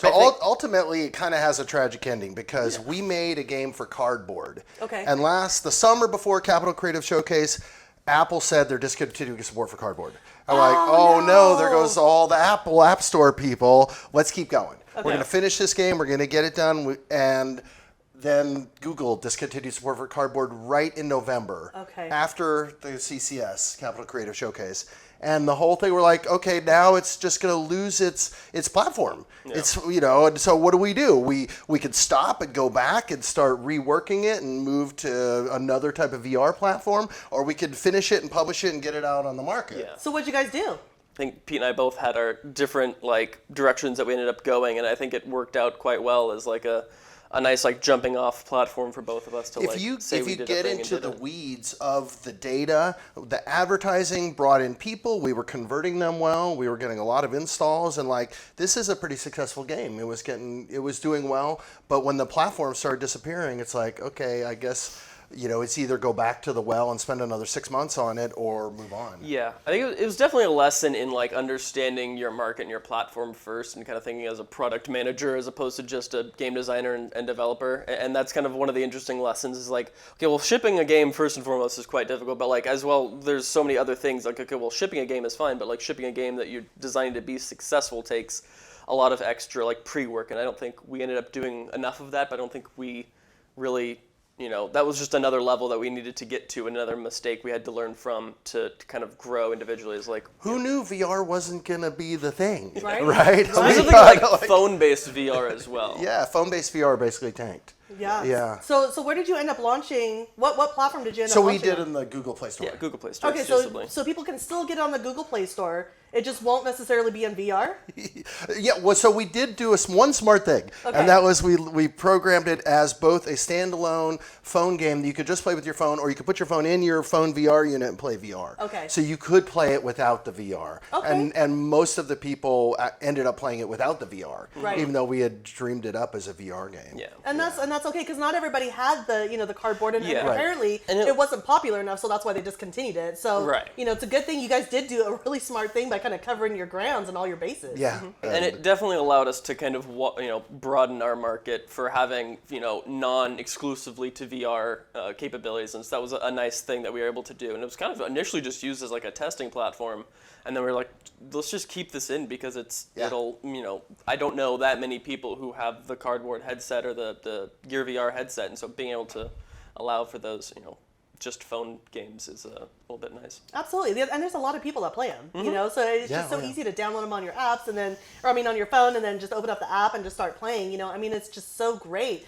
ultimately it kind of has a tragic ending because we made a game for cardboard. Okay. And the summer before Capital Creative Showcase, Apple said they're discontinuing support for cardboard. I'm no, there goes all the Apple App Store people. Let's keep going. Okay. We're going to finish this game. We're going to get it done. And then Google discontinued support for cardboard right in November. Okay. After the CCS, Capital Creative Showcase. And the whole thing, we're like, okay, now it's just going to lose its platform. Yeah. It's, and so what do? We could stop and go back and start reworking it and move to another type of VR platform, or we could finish it and publish it and get it out on the market. Yeah. So what'd you guys do? I think Pete and I both had our different directions that we ended up going, and I think it worked out quite well as a nice jumping off platform for both of us to if you get into the weeds of the data, the advertising brought in people, we were converting them well, we were getting a lot of installs, and this is a pretty successful game. It was doing well, but when the platform started disappearing, it's okay, I guess it's either go back to the well and spend another 6 months on it or move on. Yeah, I think it was definitely a lesson in understanding your market and your platform first, and kind of thinking as a product manager as opposed to just a game designer and developer. And that's kind of one of the interesting lessons is shipping a game first and foremost is quite difficult, but as well, there's so many other things. Shipping a game is fine, but shipping a game that you're designing to be successful takes a lot of extra pre-work, and I don't think we ended up doing enough of that, but I don't think we really that was just another level that we needed to get to, another mistake we had to learn from to kind of grow individually. Is who knew VR wasn't going to be the thing, right? Specifically phone-based VR as well. Yeah, phone-based VR basically tanked. Yeah. Yeah. So where did you end up launching? What platform did you end up launching? So we did in the Google Play Store. Yeah, Google Play Store. Okay, so people can still get on the Google Play Store. It just won't necessarily be in VR? Yeah, well, so we did do one smart thing, Okay. and that was we programmed it as both a standalone phone game that you could just play with your phone, or you could put your phone in your phone VR unit and play VR. Okay. So you could play it without the VR. Okay. And most of the people ended up playing it without the VR, Right. even though we had dreamed it up as a VR game. Yeah. And that's okay, because not everybody had the the cardboard, and Yeah. Right. apparently And it wasn't popular enough, so that's why they discontinued it. So Right. it's a good thing you guys did do a really smart thing by kind of covering your grounds and all your bases. Yeah. And it definitely allowed us to kind of broaden our market for having non-exclusively to VR capabilities, and so that was a nice thing that we were able to do. And it was kind of initially just used as like a testing platform, and then we were like, let's just keep this in because it'll I don't know that many people who have the cardboard headset or the Gear VR headset, and so being able to allow for those just phone games is a little bit nice. Absolutely, and there's a lot of people that play them. So it's just so Yeah. easy to download them on your apps, on your phone, and then just open up the app and just start playing. It's just so great.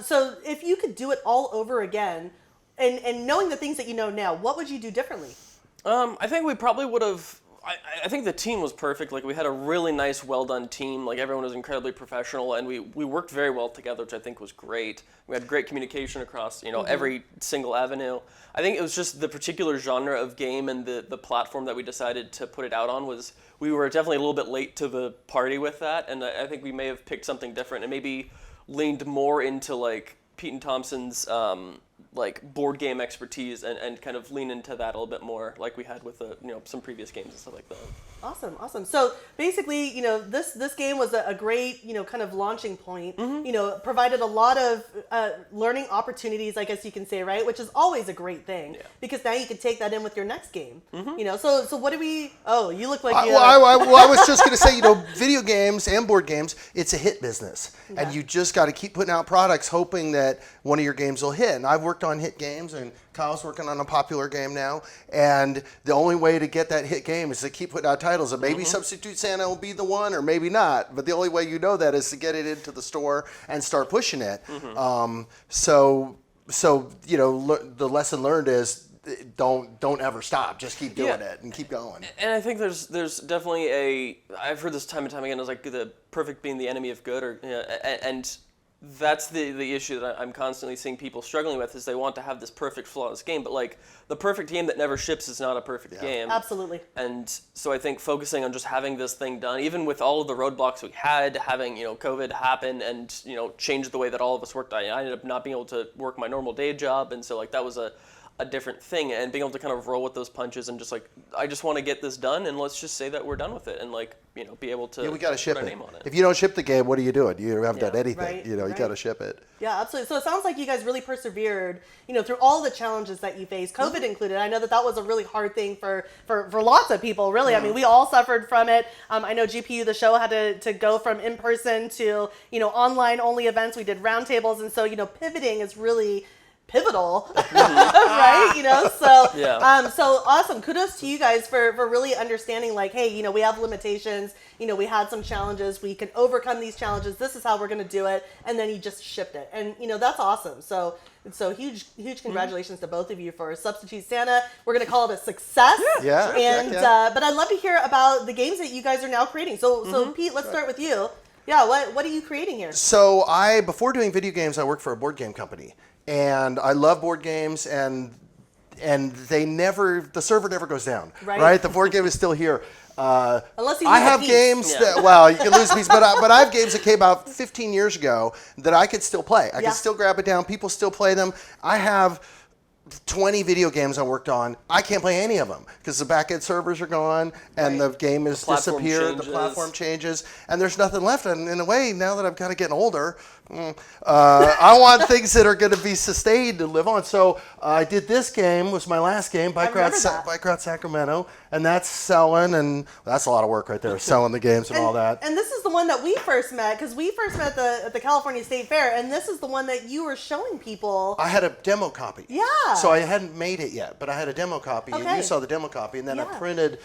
So if you could do it all over again, and knowing the things that you know now, what would you do differently? I think we probably would have. I think the team was perfect. Like, we had a really nice, well-done team. Like, everyone was incredibly professional, and we worked very well together, which I think was great. We had great communication across, every single avenue. I think it was just the particular genre of game and the platform that we decided to put it out on we were definitely a little bit late to the party with that, and I think we may have picked something different and maybe leaned more into, like, Pete and Thompson's board game expertise and kind of lean into that a little bit more, like we had with some previous games and stuff like that. Awesome. So basically, this game was a great, kind of launching point. Provided a lot of learning opportunities, I guess you can say, right? Which is always a great thing, because now you can take that in with your next game. So what do we? Oh, you look like you. I was just going to say, video games and board games, it's a hit business, and you just got to keep putting out products, hoping that one of your games will hit. And I've worked on hit games, and Kyle's working on a popular game now, and the only way to get that hit game is to keep putting out titles, and maybe Substitute Santa will be the one, or maybe not, but the only way you know that is to get it into the store and start pushing it. So the lesson learned is don't ever stop, just keep doing it and keep going. And I think there's definitely I've heard this time and time again, it's like the perfect being the enemy of good, and that's the issue that I'm constantly seeing people struggling with, is they want to have this perfect, flawless game, but like the perfect game that never ships is not a perfect game. Absolutely. And so I think focusing on just having this thing done, even with all of the roadblocks we had, having COVID happen and change the way that all of us worked, I ended up not being able to work my normal day job, and so like that was a different thing, and being able to kind of roll with those punches and just like, I just want to get this done, and let's just say that we're done with it, and like be able to we got to ship put our it. name on it. If you don't ship the game, what are you doing? You haven't done anything. Right, you got to ship it. Yeah, absolutely. So it sounds like you guys really persevered, through all the challenges that you faced, COVID included. I know that was a really hard thing for lots of people, really. I mean, we all suffered from it. I know GPU, the show, had to go from in-person to, online only events. We did roundtables, and so, pivoting is really pivotal, right? So awesome. Kudos to you guys for really understanding, like, hey, we have limitations, we had some challenges, we can overcome these challenges, this is how we're going to do it, and then you just shipped it, and that's awesome. So huge congratulations to both of you for Substitute Santa. We're going to call it a success. Yeah. And but I'd love to hear about the games that you guys are now creating. So Pete, let's start with you. Yeah, what are you creating here? So before doing video games, I worked for a board game company. And I love board games, and the server never goes down, right? The board game is still here. Unless you I have games that, you can lose a piece, but I have games that came out 15 years ago that I could still play. I can still grab it down. People still play them. I have 20 video games I worked on. I can't play any of them because the back-end servers are gone and the game has disappeared. The platform changes, and there's nothing left. And in a way, now that I'm kind of getting older, I want things that are going to be sustained and live on. So I did this game, was my last game, Bike Route Sacramento, and that's selling, and that's a lot of work right there, selling the games and all that. And this is the one that we first met, because we first met at the California State Fair, and this is the one that you were showing people. I had a demo copy. Yeah. So I hadn't made it yet, but I had a demo copy, and you saw the demo copy, and then I printed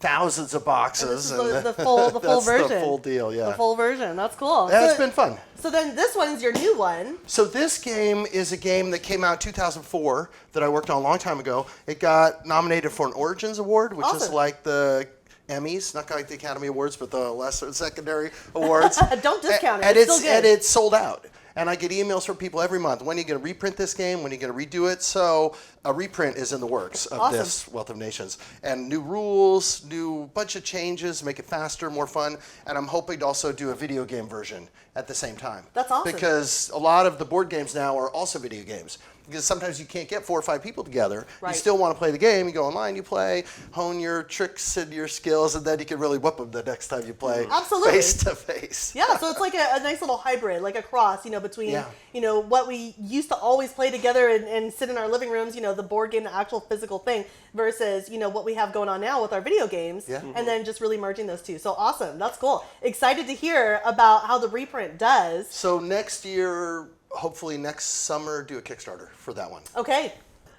thousands of boxes. And this is the full version. The full deal, yeah. The full version. That's cool. Yeah, it's been fun. So then this one's your new one. So this game is a game that came out in 2004 that I worked on a long time ago. It got nominated for an Origins Award, which is like the Emmys, not like the Academy Awards, but the lesser secondary awards. Don't discount it. And it's still good. And it's sold out. And I get emails from people every month. When are you going to reprint this game? When are you going to redo it? So a reprint is in the works of this Wealth of Nations. And new rules, new bunch of changes, make it faster, more fun. And I'm hoping to also do a video game version at the same time. That's awesome. Because a lot of the board games now are also video games. Because sometimes you can't get 4 or 5 people together. Right. You still want to play the game. You go online, you play, hone your tricks and your skills, and then you can really whoop them the next time you play face to face. Yeah, so it's like a nice little hybrid, like a cross, between, what we used to always play together and sit in our living rooms, the board game, the actual physical thing, versus, what we have going on now with our video games, and then just really merging those two. So awesome. That's cool. Excited to hear about how the reprint does. So next year, hopefully next summer, do a Kickstarter for that one. Okay.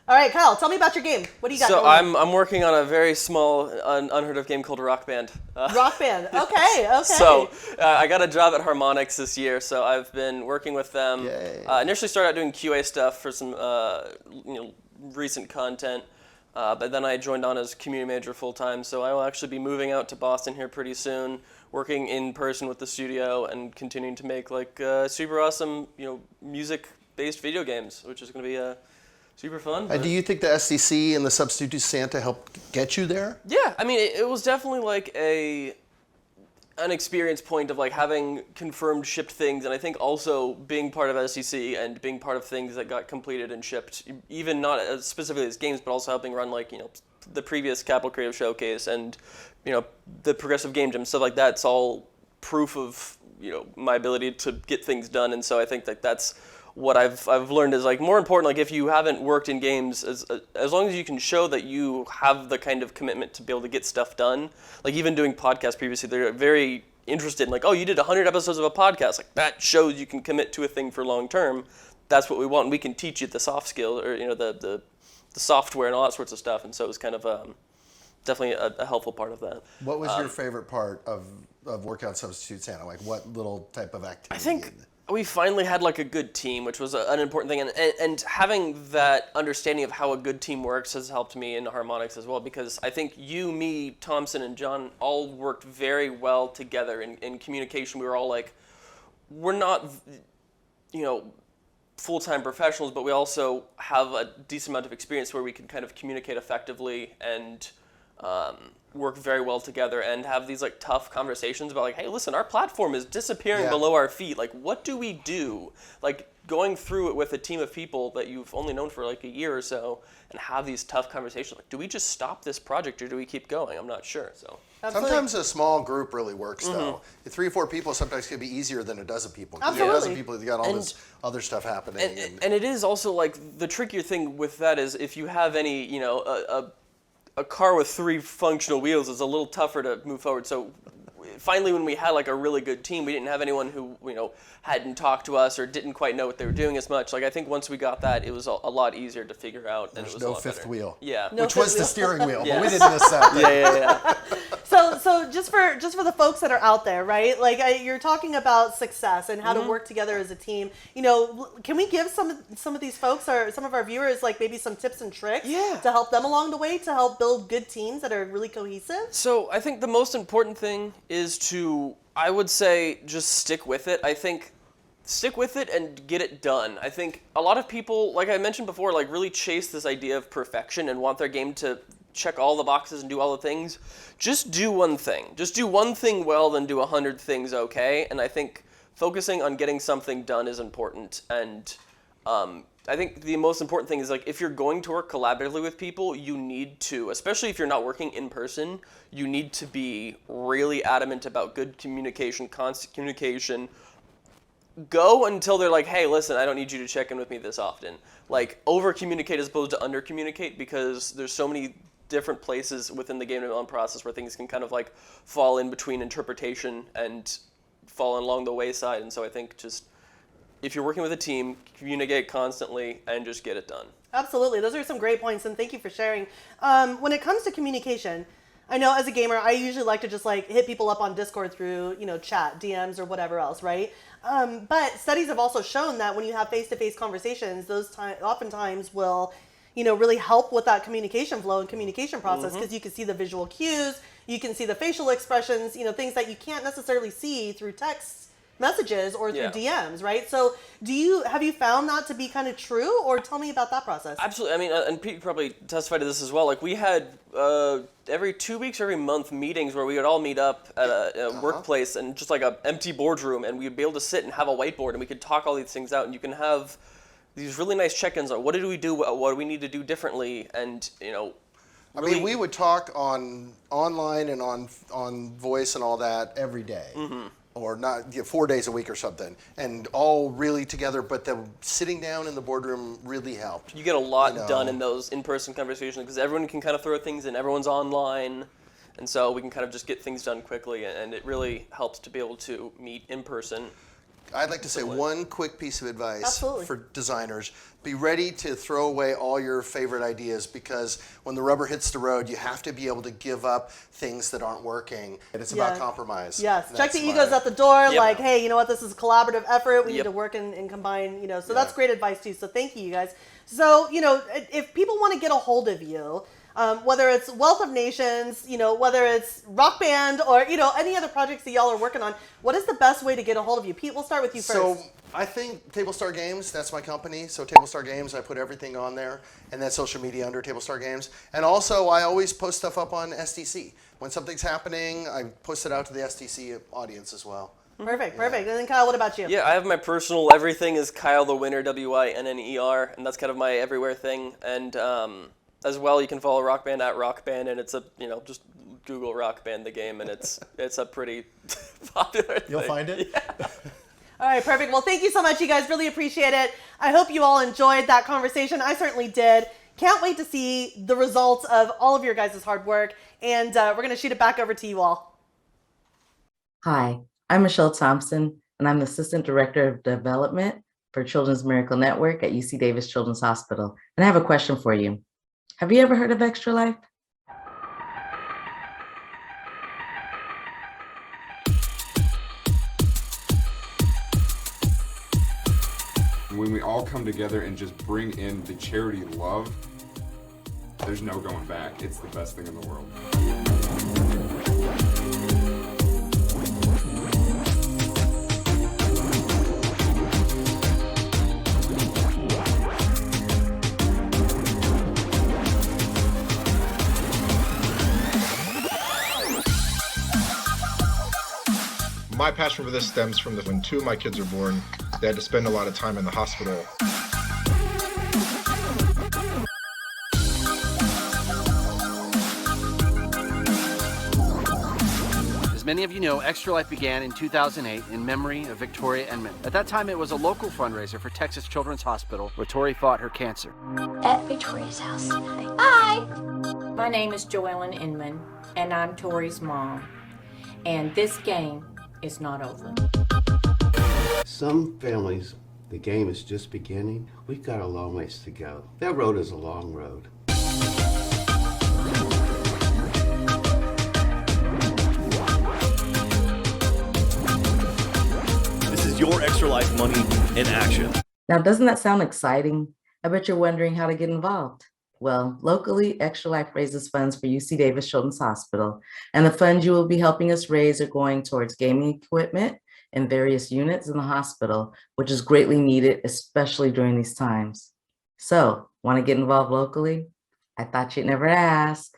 All right, Kyle, tell me about your game. What do you got? So I'm working on a very small, unheard of game called Rock Band. Rock Band. Okay. So I got a job at Harmonix this year, so I've been working with them. Initially started out doing QA stuff for some recent content, but then I joined on as community manager full time. So I will actually be moving out to Boston here pretty soon, working in person with the studio and continuing to make super awesome music-based video games, which is going to be super fun. And do you think the SDC and the Substitute Santa helped get you there? Yeah, I mean, it was definitely like an experience point of having confirmed shipped things, and I think also being part of SDC and being part of things that got completed and shipped, even not as specifically as games, but also helping run the previous Capital Creative Showcase and the Progressive Game Jam, stuff like that. It's all proof of my ability to get things done, and so I think that's what I've learned is more important, if you haven't worked in games, as long as you can show that you have the kind of commitment to be able to get stuff done, even doing podcasts previously, they're very interested in you did 100 episodes of a podcast, that shows you can commit to a thing for long term. That's what we want, and we can teach you the soft skill or the software and all that sorts of stuff, and so it was kind of definitely a helpful part of that. What was your favorite part of working on Substitute Santa? What little type of activity? I think we finally had a good team, which was an important thing, and having that understanding of how a good team works has helped me in Harmonix as well, because I think you, me, Thompson, and John all worked very well together in communication. We were all we're not full-time professionals, but we also have a decent amount of experience where we can kind of communicate effectively and work very well together and have these tough conversations about hey, listen, our platform is disappearing below our feet. What do we do? Going through it with a team of people that you've only known for a year or so and have these tough conversations. Do we just stop this project or do we keep going? I'm not sure. So sometimes a small group really works though. 3 or 4 people sometimes can be easier than a dozen people. Absolutely. A dozen people, you got all this other stuff happening. And it is also the trickier thing with that is if you have any a car with 3 functional wheels is a little tougher to move forward. So finally, when we had a really good team, we didn't have anyone who hadn't talked to us or didn't quite know what they were doing as much. I think once we got that, it was a lot easier to figure out. There's and it was no a lot fifth better. wheel. Yeah, which was the steering wheel, Yeah. but we didn't miss that. Yeah. So just for the folks that are out there, right? You're talking about success and how to work together as a team. Can we give some of these folks or some of our viewers maybe some tips and tricks to help them along the way to help build good teams that are really cohesive? So I think the most important thing is to, I would say, just stick with it. I think stick with it and get it done. I think a lot of people, like I mentioned before, really chase this idea of perfection and want their game to check all the boxes and do all the things. Just do one thing. Just do one thing well, then do 100 things okay. And I think focusing on getting something done is important. And I think the most important thing is if you're going to work collaboratively with people, you need to, especially if you're not working in person, you need to be really adamant about good communication, constant communication. Go until they're hey, listen, I don't need you to check in with me this often. Over-communicate as opposed to under-communicate, because there's so many different places within the game development process where things can kind of fall in between interpretation and fall along the wayside. And so I think just, if you're working with a team, communicate constantly and just get it done. Absolutely. Those are some great points, and thank you for sharing. When it comes to communication, I know as a gamer, I usually like to just hit people up on Discord through, chat, DMs, or whatever else, right? But studies have also shown that when you have face-to-face conversations, those oftentimes will, really help with that communication flow and communication process, because you can see the visual cues, You can see the facial expressions, things that you can't necessarily see through text messages or through DMs, right? So have you found that to be kind of true, or tell me about that process? Absolutely. I mean, and Pete probably testified to this as well. Like, we had every 2 weeks or every month meetings where we would all meet up at a workplace and just like an empty boardroom, and we'd be able to sit and have a whiteboard and we could talk all these things out, and you can have these really nice check-ins on what did we do, what do we need to do differently, and really, I mean, we would talk online and on voice and all that every day. Or not 4 days a week or something, and all really together, but the sitting down in the boardroom really helped. You get a lot done in those in-person conversations because everyone can kind of throw things in, everyone's online, and so we can kind of just get things done quickly, and it really helps to be able to meet in person. I'd like to say one quick piece of advice for designers. Be ready to throw away all your favorite ideas, because when the rubber hits the road, you have to be able to give up things that aren't working. And it's about compromise. Yes, check the egos at the door, like, hey, you know what, this is a collaborative effort. We need to work and combine, so that's great advice too. So thank you guys. So, if people want to get a hold of you, whether it's Wealth of Nations, whether it's Rock Band or, any other projects that y'all are working on, what is the best way to get a hold of you? Pete, we'll start with you first. So I think Table Star Games, that's my company. So Table Star Games, I put everything on there, and then social media under Table Star Games. And also, I always post stuff up on SDC. When something's happening, I post it out to the SDC audience as well. Perfect. And then Kyle, what about you? Yeah, I have my personal everything is Kyle the Winner, WINNER, and that's kind of my everywhere thing. And as well, you can follow Rock Band at Rock Band, and it's just Google Rock Band the game, and it's a pretty popular thing. You'll find it? Yeah. All right, perfect. Well, thank you so much, you guys. Really appreciate it. I hope you all enjoyed that conversation. I certainly did. Can't wait to see the results of all of your guys' hard work, and we're going to shoot it back over to you all. Hi, I'm Michelle Thompson, and I'm the Assistant Director of Development for Children's Miracle Network at UC Davis Children's Hospital. And I have a question for you. Have you ever heard of Extra Life? When we all come together and just bring in the charity love, there's no going back. It's the best thing in the world. My passion for this stems from when two of my kids were born, they had to spend a lot of time in the hospital. As many of you know, Extra Life began in 2008 in memory of Victoria Enman. At that time, it was a local fundraiser for Texas Children's Hospital, where Tori fought her cancer. At Victoria's house. Hi! My name is Joellen Inman, and I'm Tori's mom. And this game is not over. Some families, the game is just beginning. We've got a long ways to go. That road is a long road. This is your Extra Life money in action. Now, doesn't that sound exciting? I bet you're wondering how to get involved. Well, locally, Extra Life raises funds for UC Davis Children's Hospital, and the funds you will be helping us raise are going towards gaming equipment and various units in the hospital, which is greatly needed, especially during these times. So, want to get involved locally? I thought you'd never ask.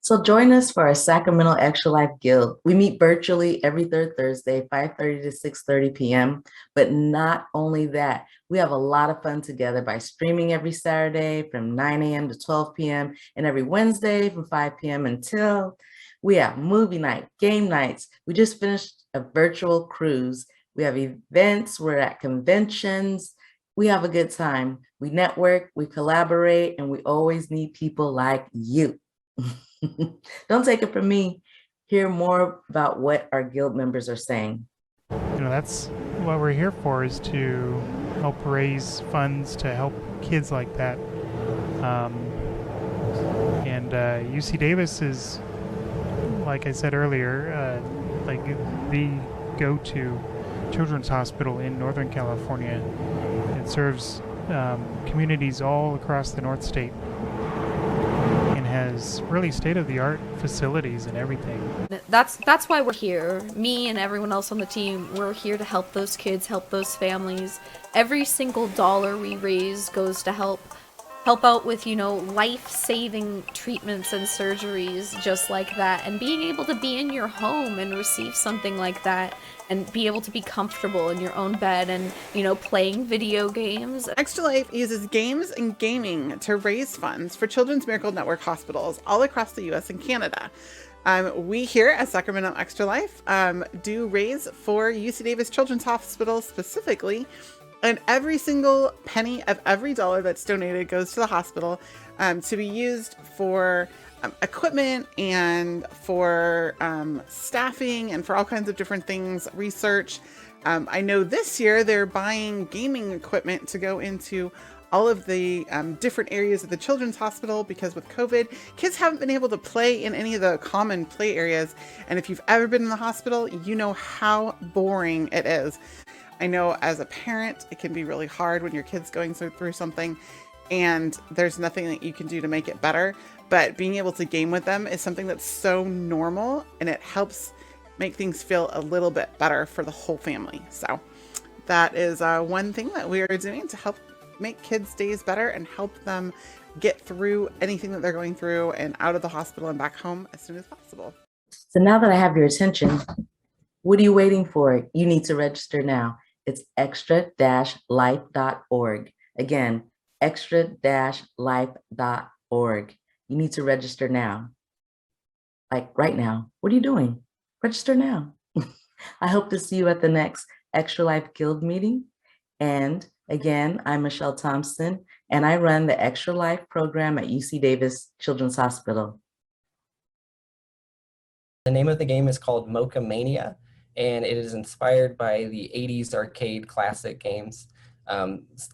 So join us for our Sacramento Extra Life Guild. We meet virtually every third Thursday, 5:30 to 6:30 p.m. But not only that, we have a lot of fun together by streaming every Saturday from 9 a.m. to 12 p.m. and every Wednesday from 5 p.m. until we have movie night, game nights. We just finished a virtual cruise. We have events, we're at conventions. We have a good time. We network, we collaborate, and we always need people like you. Don't take it from me. Hear more about what our guild members are saying. That's what we're here for, is to help raise funds to help kids like that. And UC Davis is, like I said earlier, like the go-to children's hospital in Northern California. It serves communities all across the North State and has has really state-of-the-art facilities and everything. That's why we're here. Me and everyone else on the team, we're here to help those kids, help those families. Every single dollar we raise goes to help out with, life-saving treatments and surgeries just like that. And being able to be in your home and receive something like that and be able to be comfortable in your own bed and, playing video games. Extra Life uses games and gaming to raise funds for Children's Miracle Network hospitals all across the U.S. and Canada. We here at Sacramento Extra Life do raise for UC Davis Children's Hospital specifically, and every single penny of every dollar that's donated goes to the hospital to be used for equipment and for staffing and for all kinds of different things, research. I know this year they're buying gaming equipment to go into all of the different areas of the children's hospital, because with COVID, kids haven't been able to play in any of the common play areas. And if you've ever been in the hospital, you know how boring it is. I know as a parent, it can be really hard when your kid's going through something and there's nothing that you can do to make it better. But being able to game with them is something that's so normal, and it helps make things feel a little bit better for the whole family. So that is one thing that we are doing to help make kids' days better and help them get through anything that they're going through and out of the hospital and back home as soon as possible. So now that I have your attention, what are you waiting for? You need to register now. It's extra-life.org. Again, extra-life.org. You need to register now. Like right now. What are you doing? Register now. I hope to see you at the next Extra Life Guild meeting. And again, I'm Michelle Thompson, and I run the Extra Life program at UC Davis Children's Hospital. The name of the game is called Mocha Mania, and it is inspired by the 80s arcade classic games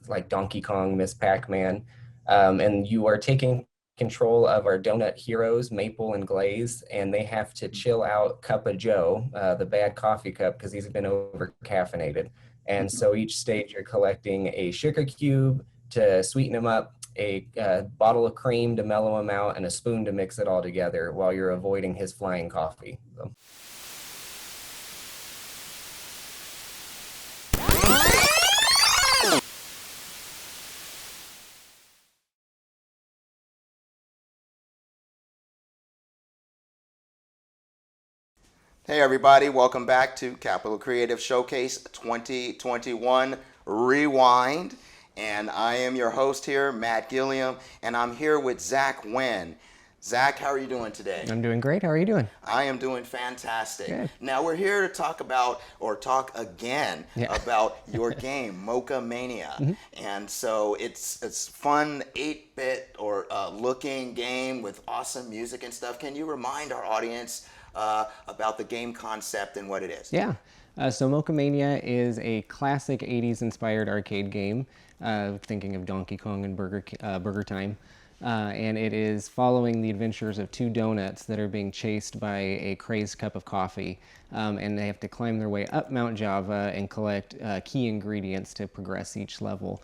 like Donkey Kong, Miss Pac-Man, and you are taking control of our donut heroes, Maple and Glaze, and they have to chill out Cup of Joe, the bad coffee cup, because he's been over-caffeinated. And so each stage you're collecting a sugar cube to sweeten him up, a bottle of cream to mellow him out, and a spoon to mix it all together while you're avoiding his flying coffee. So. Hey everybody, welcome back to Capital Creative Showcase 2021 Rewind. And I am your host here, Matt Gilliam, and I'm here with Zach Winn. Zach, how are you doing today? I'm doing great. How are you doing? I am doing fantastic. Good. Now we're here to talk about, or talk again, about your game, Mocha Mania. Mm-hmm. And so it's fun 8-bit or looking game with awesome music and stuff. Can you remind our audience about the game concept and what it is? Yeah. So Mochamania is a classic 80s inspired arcade game, thinking of Donkey Kong and Burger Time. And it is following the adventures of two donuts that are being chased by a crazed cup of coffee. And they have to climb their way up Mount Java and collect key ingredients to progress each level.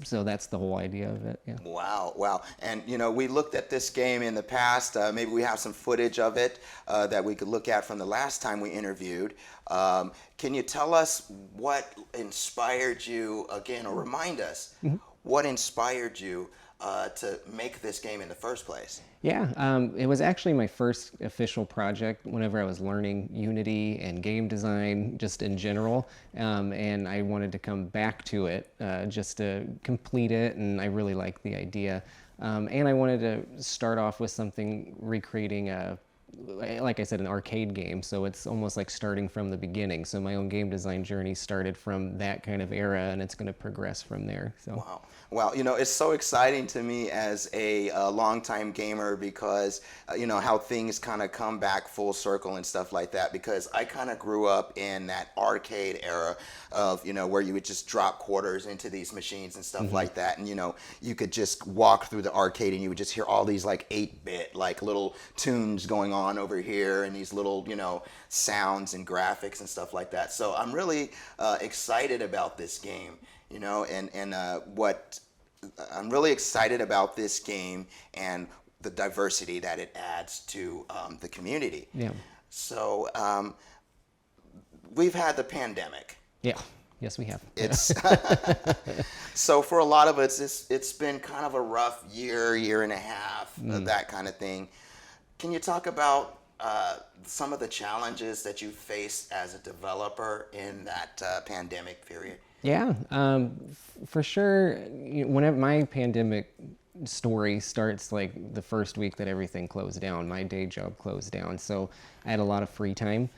So that's the whole idea of it. Yeah. Wow. And you know, we looked at this game in the past. Maybe we have some footage of it that we could look at from the last time we interviewed. Can you tell us what inspired you again, or remind us what inspired you to make this game in the first place? Yeah, it was actually my first official project whenever I was learning Unity and game design just in general, and I wanted to come back to it just to complete it, and I really liked the idea. And I wanted to start off with something recreating like I said, an arcade game, so it's almost like starting from the beginning. So my own game design journey started from that kind of era, and it's going to progress from there. So. Wow. Well, you know, it's so exciting to me as a longtime gamer because, you know, how things kind of come back full circle and stuff like that, because I kind of grew up in that arcade era of, you know, where you would just drop quarters into these machines and stuff like that. And, you know, you could just walk through the arcade and you would just hear all these like 8-bit, like little tunes going on over here and these little, you know, sounds and graphics and stuff like that. So I'm really excited about this game. You know, and what I'm really excited about this game and the diversity that it adds to the community. Yeah. So we've had the pandemic. Yeah. Yes, we have. It's so for a lot of us, it's been kind of a rough year and a half, that kind of thing. Can you talk about some of the challenges that you faced as a developer in that pandemic period? Yeah, for sure. Whenever my pandemic story starts, like the first week that everything closed down, my day job closed down, so I had a lot of free time.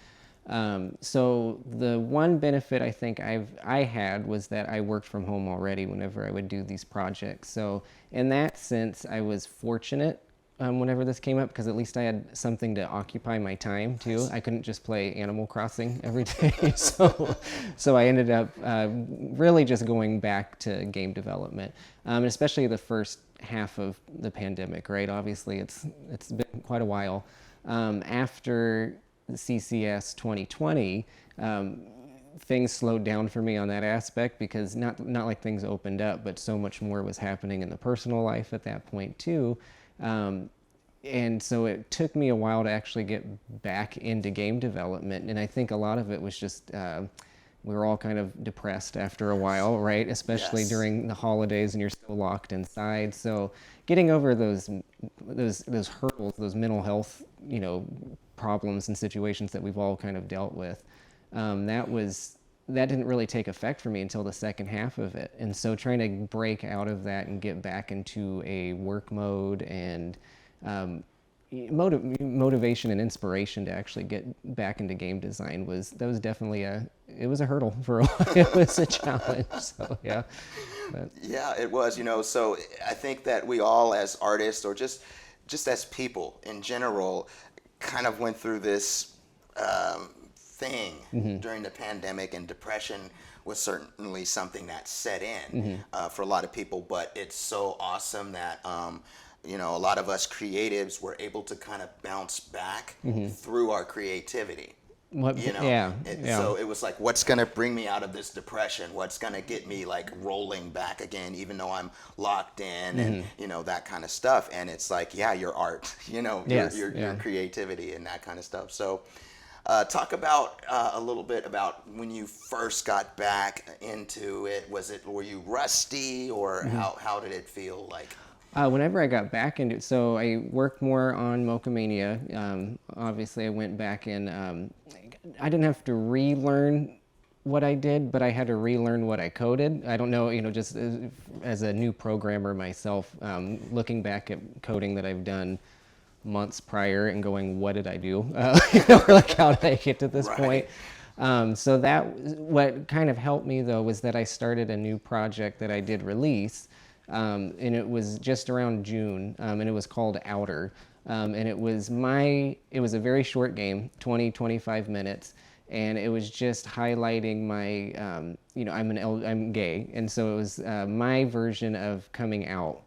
So the one benefit I think I had was that I worked from home already whenever I would do these projects. So in that sense, I was fortunate whenever this came up, because at least I had something to occupy my time too. I couldn't just play Animal Crossing every day. So I ended up really just going back to game development, especially the first half of the pandemic, right? Obviously it's been quite a while. After the CCS 2020, things slowed down for me on that aspect, because not like things opened up, but so much more was happening in the personal life at that point too. And so it took me a while to actually get back into game development. And I think a lot of it was just, we were all kind of depressed after a while, right? Especially during the holidays and you're still locked inside. So getting over those hurdles, those mental health, problems and situations that we've all kind of dealt with, that didn't really take effect for me until the second half of it. And so trying to break out of that and get back into a work mode and motivation and inspiration to actually get back into game design was definitely a hurdle for a while. It was a challenge. So yeah. Yeah, it was, so I think that we all as artists, or just as people in general, kind of went through this thing during the pandemic, and depression was certainly something that set in for a lot of people. But it's so awesome that a lot of us creatives were able to kind of bounce back through our creativity. So it was like, what's going to bring me out of this depression? What's going to get me like rolling back again, even though I'm locked in, and that kind of stuff. And it's like, your art, your creativity and that kind of stuff. So talk about a little bit about when you first got back into it. Were you rusty, or how did it feel like? Whenever I got back into it, so I worked more on Mochamania. Obviously, I went back and I didn't have to relearn what I did, but I had to relearn what I coded. I don't know, just as a new programmer myself, looking back at coding that I've done months prior and going, what did I do? Like, how did I get to this point? So what kind of helped me though was that I started a new project that I did release. And it was just around June, and it was called Outer. And it was a very short game, 20-25 minutes, and it was just highlighting my, I'm gay, and so it was my version of coming out,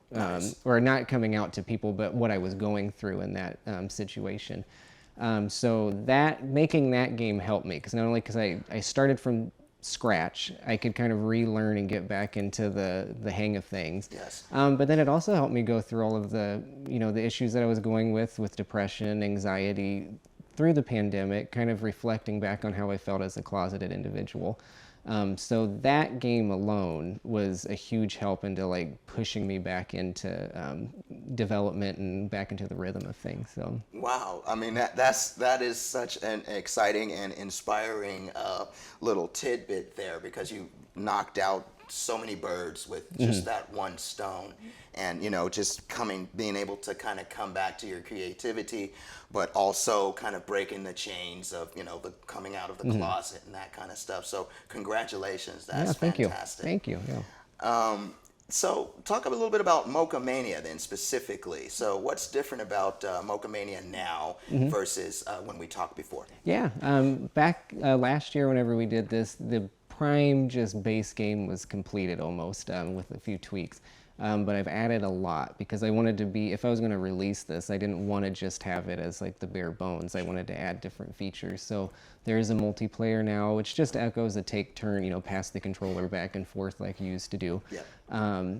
or not coming out to people, but what I was going through in that situation. So making that game helped me, because not only because I started from scratch, I could kind of relearn and get back into the hang of things. Yes. But then it also helped me go through all of the the issues that I was going with depression, anxiety through the pandemic, kind of reflecting back on how I felt as a closeted individual. So that game alone was a huge help into like pushing me back into development and back into the rhythm of things. So wow, I mean that is such an exciting and inspiring little tidbit there, because you knocked out so many birds with just that one stone, and just being able to kind of come back to your creativity, but also kind of breaking the chains of the coming out of the closet and that kind of stuff. So congratulations, that's fantastic. Thank you. Yeah. So talk a little bit about Mochamania then specifically. So what's different about Mochamania now versus when we talked before? Yeah, back last year whenever we did this, the prime just base game was completed almost with a few tweaks. but I've added a lot because I wanted to be, if I was going to release this, I didn't want to just have it as like the bare bones. I wanted to add different features. So there is a multiplayer now, which just echoes a take turn, you know, pass the controller back and forth like you used to do. Yeah.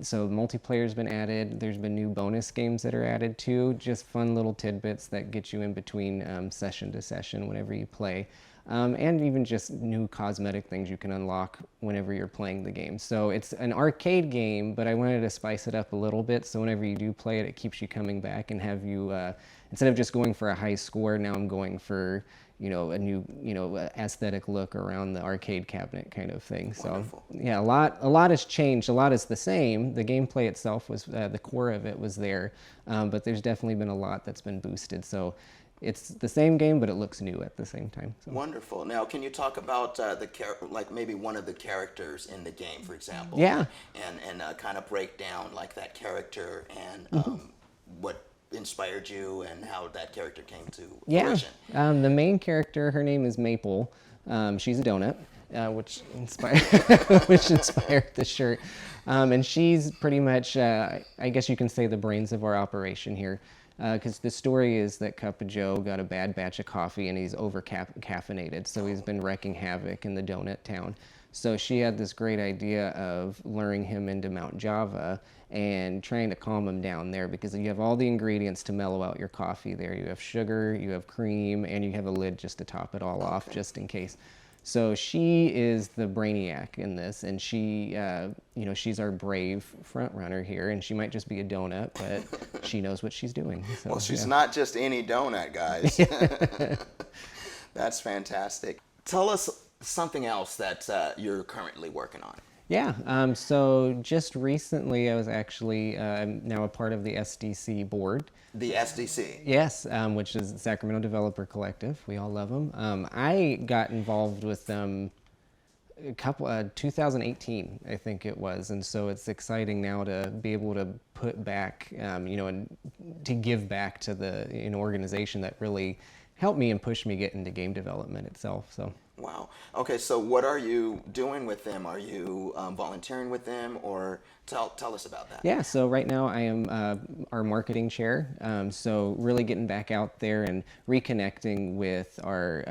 So multiplayer's been added. There's been new bonus games that are added too, just fun little tidbits that get you in between session to session whenever you play. And even just new cosmetic things you can unlock whenever you're playing the game. So it's an arcade game, but I wanted to spice it up a little bit, so whenever you do play it, it keeps you coming back and have you, instead of just going for a high score, now I'm going for, you know, a new, you know, aesthetic look around the arcade cabinet kind of thing. Wonderful. So yeah, a lot has changed. A lot is the same. The gameplay itself was, the core of it was there, but there's definitely been a lot that's been boosted. So it's the same game, but it looks new at the same time. So. Wonderful. Now, can you talk about like maybe one of the characters in the game, for example? Yeah. And kind of break down like that character and what inspired you and how that character came to fruition. The main character, her name is Maple. She's a donut, which inspired the shirt. And she's pretty much, I guess you can say, the brains of our operation here. Because the story is that Cup of Joe got a bad batch of coffee and he's over-caffeinated, so he's been wrecking havoc in the donut town. So she had this great idea of luring him into Mount Java and trying to calm him down there, because you have all the ingredients to mellow out your coffee there. You have sugar, you have cream, and you have a lid just to top it all off, just in case. So she is the brainiac in this, and she, you know, she's our brave front runner here, and she might just be a donut, but she knows what she's doing. So, well, she's not just any donut, guys. That's fantastic. Tell us something else that you're currently working on. Yeah, so just recently I was actually now a part of the SDC board. The SDC? Yes, which is the Sacramento Developer Collective. We all love them. I got involved with them 2018, I think it was, and so it's exciting now to be able to put back, you know, and to give back to an organization that really helped me and pushed me get into game development itself. So. Wow. Okay, so what are you doing with them? Are you volunteering with them, or tell us about that? Yeah, so right now I am our marketing chair. So really getting back out there and reconnecting with our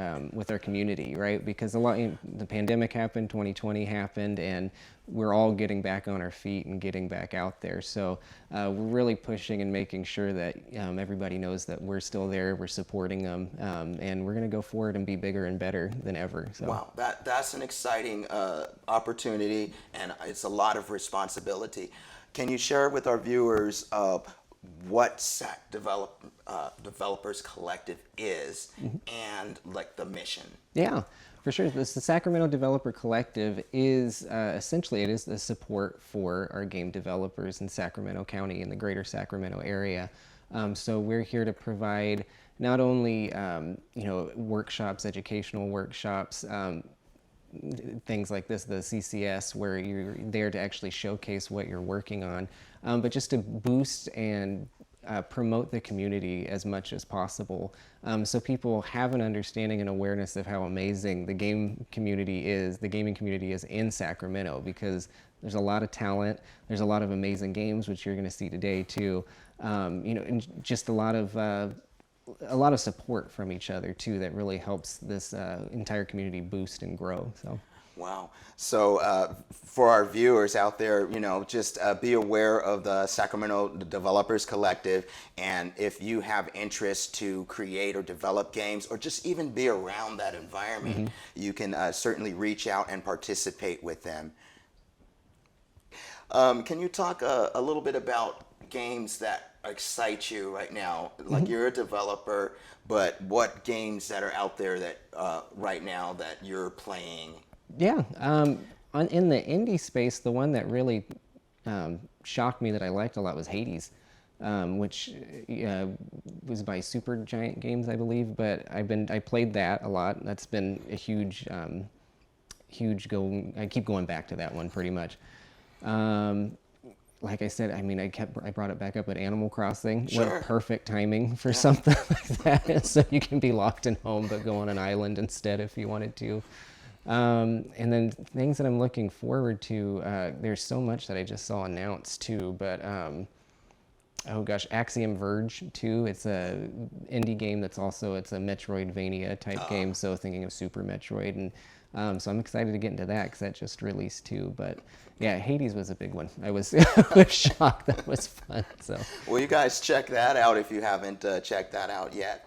community, right? Because the pandemic happened, 2020 happened, and we're all getting back on our feet and getting back out there. So we're really pushing and making sure that everybody knows that we're still there, we're supporting them, and we're going to go forward and be bigger and better than ever. So. Wow, that's an exciting opportunity, and it's a lot of responsibility. Can you share with our viewers what SAC Developers Collective is and like the mission? Yeah. For sure, the Sacramento Developer Collective is essentially, it is the support for our game developers in Sacramento County and the greater Sacramento area. So we're here to provide not only you know, workshops, educational workshops, things like this, the CCS, where you're there to actually showcase what you're working on, but just to boost and promote the community as much as possible, so people have an understanding and awareness of how amazing the gaming community is in Sacramento, because there's a lot of talent, there's a lot of amazing games, which you're going to see today too, you know, and just a lot of support from each other too, that really helps this entire community boost and grow. So. Wow. So for our viewers out there, you know, just be aware of the Sacramento Developers Collective, and if you have interest to create or develop games, or just even be around that environment, you can certainly reach out and participate with them. Can you talk a little bit about games that excite you right now? Like, you're a developer, but what games that are out there that right now that you're playing? Yeah, in the indie space, the one that really shocked me that I liked a lot was Hades, which was by Supergiant Games, I believe. But I played that a lot. That's been a huge go. I keep going back to that one pretty much. Like I said, I mean, I brought it back up at Animal Crossing. Sure. What perfect timing for something like that, so you can be locked in home but go on an island instead if you wanted to. And then things that I'm looking forward to, there's so much that I just saw announced too, but oh gosh, Axiom Verge 2. It's a indie game that's also, it's a Metroidvania type game, so thinking of Super Metroid. And so I'm excited to get into that because that just released too. But yeah, Hades was a big one. I was, I was shocked. That was fun. So. Well, you guys check that out if you haven't checked that out yet.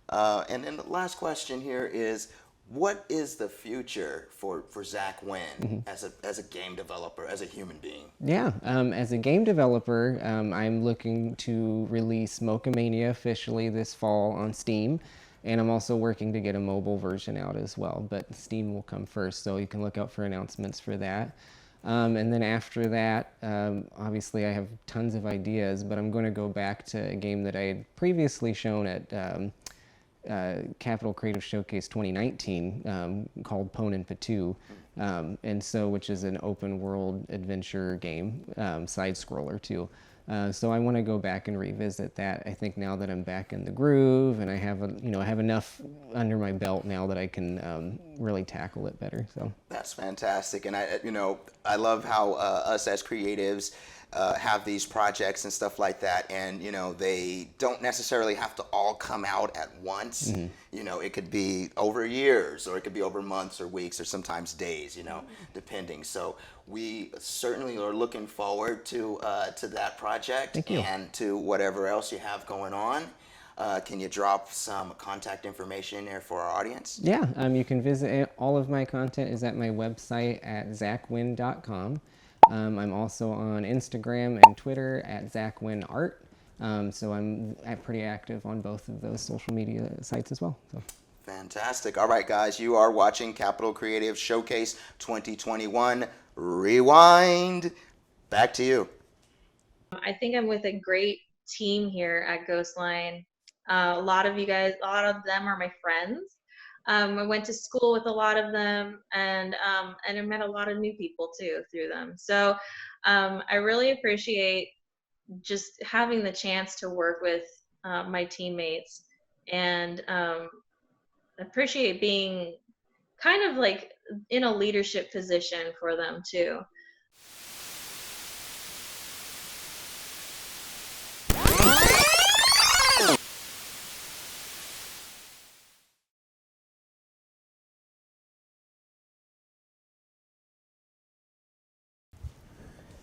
And then the last question here is, what is the future for Zach Winn as a game developer, as a human being? Yeah, as a game developer, I'm looking to release Mochamania officially this fall on Steam, and I'm also working to get a mobile version out as well, but Steam will come first, so you can look out for announcements for that. And then after that, obviously I have tons of ideas, but I'm going to go back to a game that I had previously shown at Capital Creative Showcase 2019 called Ponin Patu, and so which is an open world adventure game, side scroller too. So I want to go back and revisit that. I think now that I'm back in the groove and I have I have enough under my belt now that I can really tackle it better. So that's fantastic, and I love how us as creatives have these projects and stuff like that, and they don't necessarily have to all come out at once. It could be over years, or it could be over months or weeks, or sometimes days, depending. So we certainly are looking forward to that project and to whatever else you have going on. Can you drop some contact information in there for our audience? Yeah, you can visit, all of my content is at my website at zachwinn.com. I'm also on Instagram and Twitter at ZachWinnArt. So I'm pretty active on both of those social media sites as well. So. Fantastic. All right, guys, you are watching Capital Creative Showcase 2021. Rewind. Back to you. I think I'm with a great team here at Ghostline. A lot of you guys, a lot of them are my friends. I went to school with a lot of them, and I met a lot of new people too through them. So I really appreciate just having the chance to work with my teammates, and appreciate being kind of like in a leadership position for them too.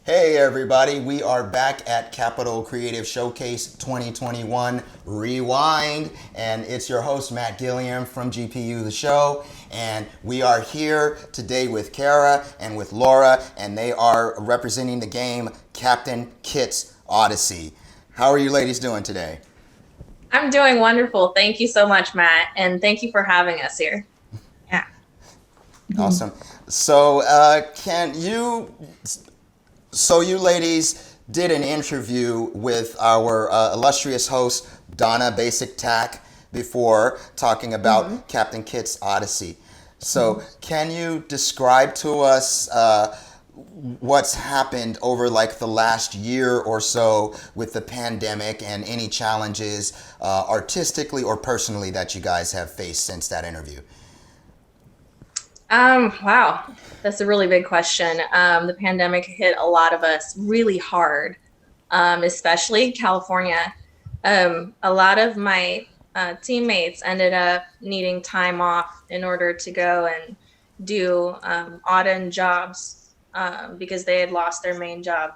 Hey everybody, we are back at Capital Creative Showcase 2021 Rewind, and it's your host Matt Gilliam from GPU The Show, and we are here today with Kara and with Laura, and they are representing the game Captain Kit's Odyssey. How are you ladies doing today? I'm doing wonderful. Thank you so much, Matt, and thank you for having us here. Yeah. Awesome. So So you ladies did an interview with our illustrious host, Donna Basic Tack, before talking about Captain Kit's Odyssey. So can you describe to us what's happened over like the last year or so with the pandemic and any challenges artistically or personally that you guys have faced since that interview? Wow, that's a really big question. The pandemic hit a lot of us really hard, especially California. A lot of my teammates ended up needing time off in order to go and do odd-end jobs because they had lost their main job.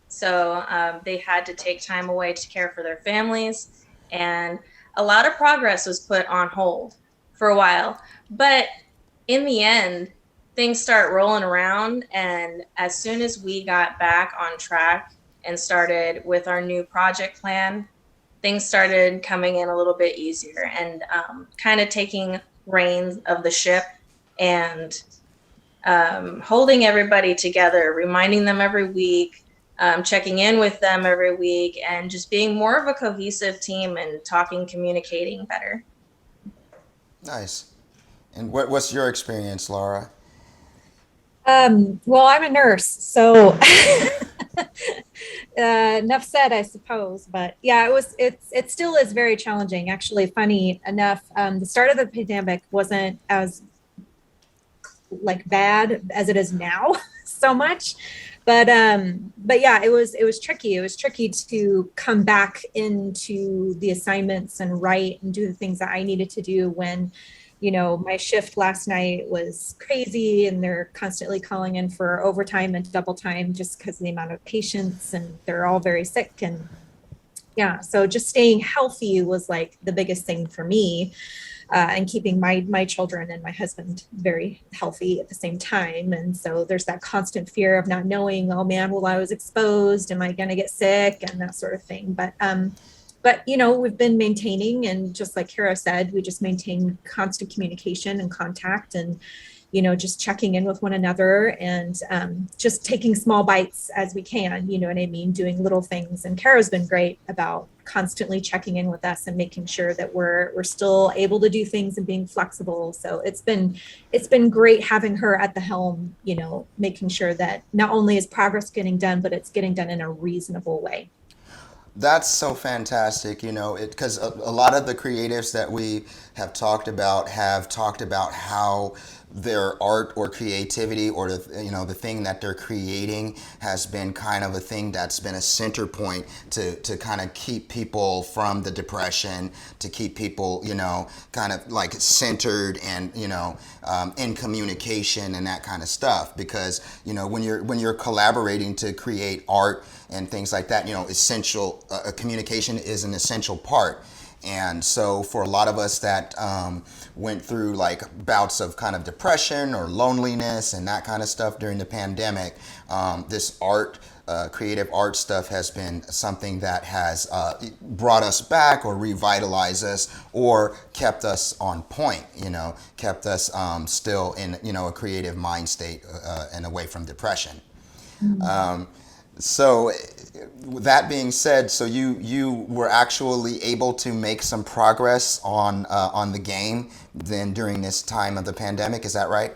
So they had to take time away to care for their families, and a lot of progress was put on hold for a while. But in the end, things start rolling around, and as soon as we got back on track and started with our new project plan, things started coming in a little bit easier, and kind of taking reins of the ship and holding everybody together, reminding them every week, checking in with them every week, and just being more of a cohesive team and talking, communicating better. Nice. And what's your experience, Laura? Well, I'm a nurse, so enough said, I suppose. But yeah, it still is very challenging. Actually, funny enough, the start of the pandemic wasn't as like bad as it is now so much. But yeah, it was tricky. It was tricky to come back into the assignments and write and do the things that I needed to do when, you know, my shift last night was crazy and they're constantly calling in for overtime and double time just because of the amount of patients, and they're all very sick. And yeah, so just staying healthy was like the biggest thing for me. And keeping my children and my husband very healthy at the same time. And so there's that constant fear of not knowing, oh man, well, I was exposed, am I going to get sick, and that sort of thing. But you know, we've been maintaining, and just like Kara said, we just maintain constant communication and contact, and you know, just checking in with one another, and just taking small bites as we can, you know what I mean, doing little things. And Kara's been great about constantly checking in with us and making sure that we're still able to do things and being flexible. So it's been great having her at the helm, you know, making sure that not only is progress getting done, but it's getting done in a reasonable way. That's so fantastic, you know, because a lot of the creatives that we have talked about how their art or creativity or the thing that they're creating has been kind of a thing that's been a center point to kind of keep people from the depression, to keep people, you know, kind of like centered and, you know, in communication and that kind of stuff. Because, you know, when you're collaborating to create art and things like that, you know, essential communication is an essential part. And so for a lot of us that went through like bouts of kind of depression or loneliness and that kind of stuff during the pandemic, this creative art stuff has been something that has brought us back or revitalized us or kept us on point, you know, kept us still in, you know, a creative mind state and away from depression. Mm-hmm. So with that being said, so you were actually able to make some progress on the game then during this time of the pandemic, is that right?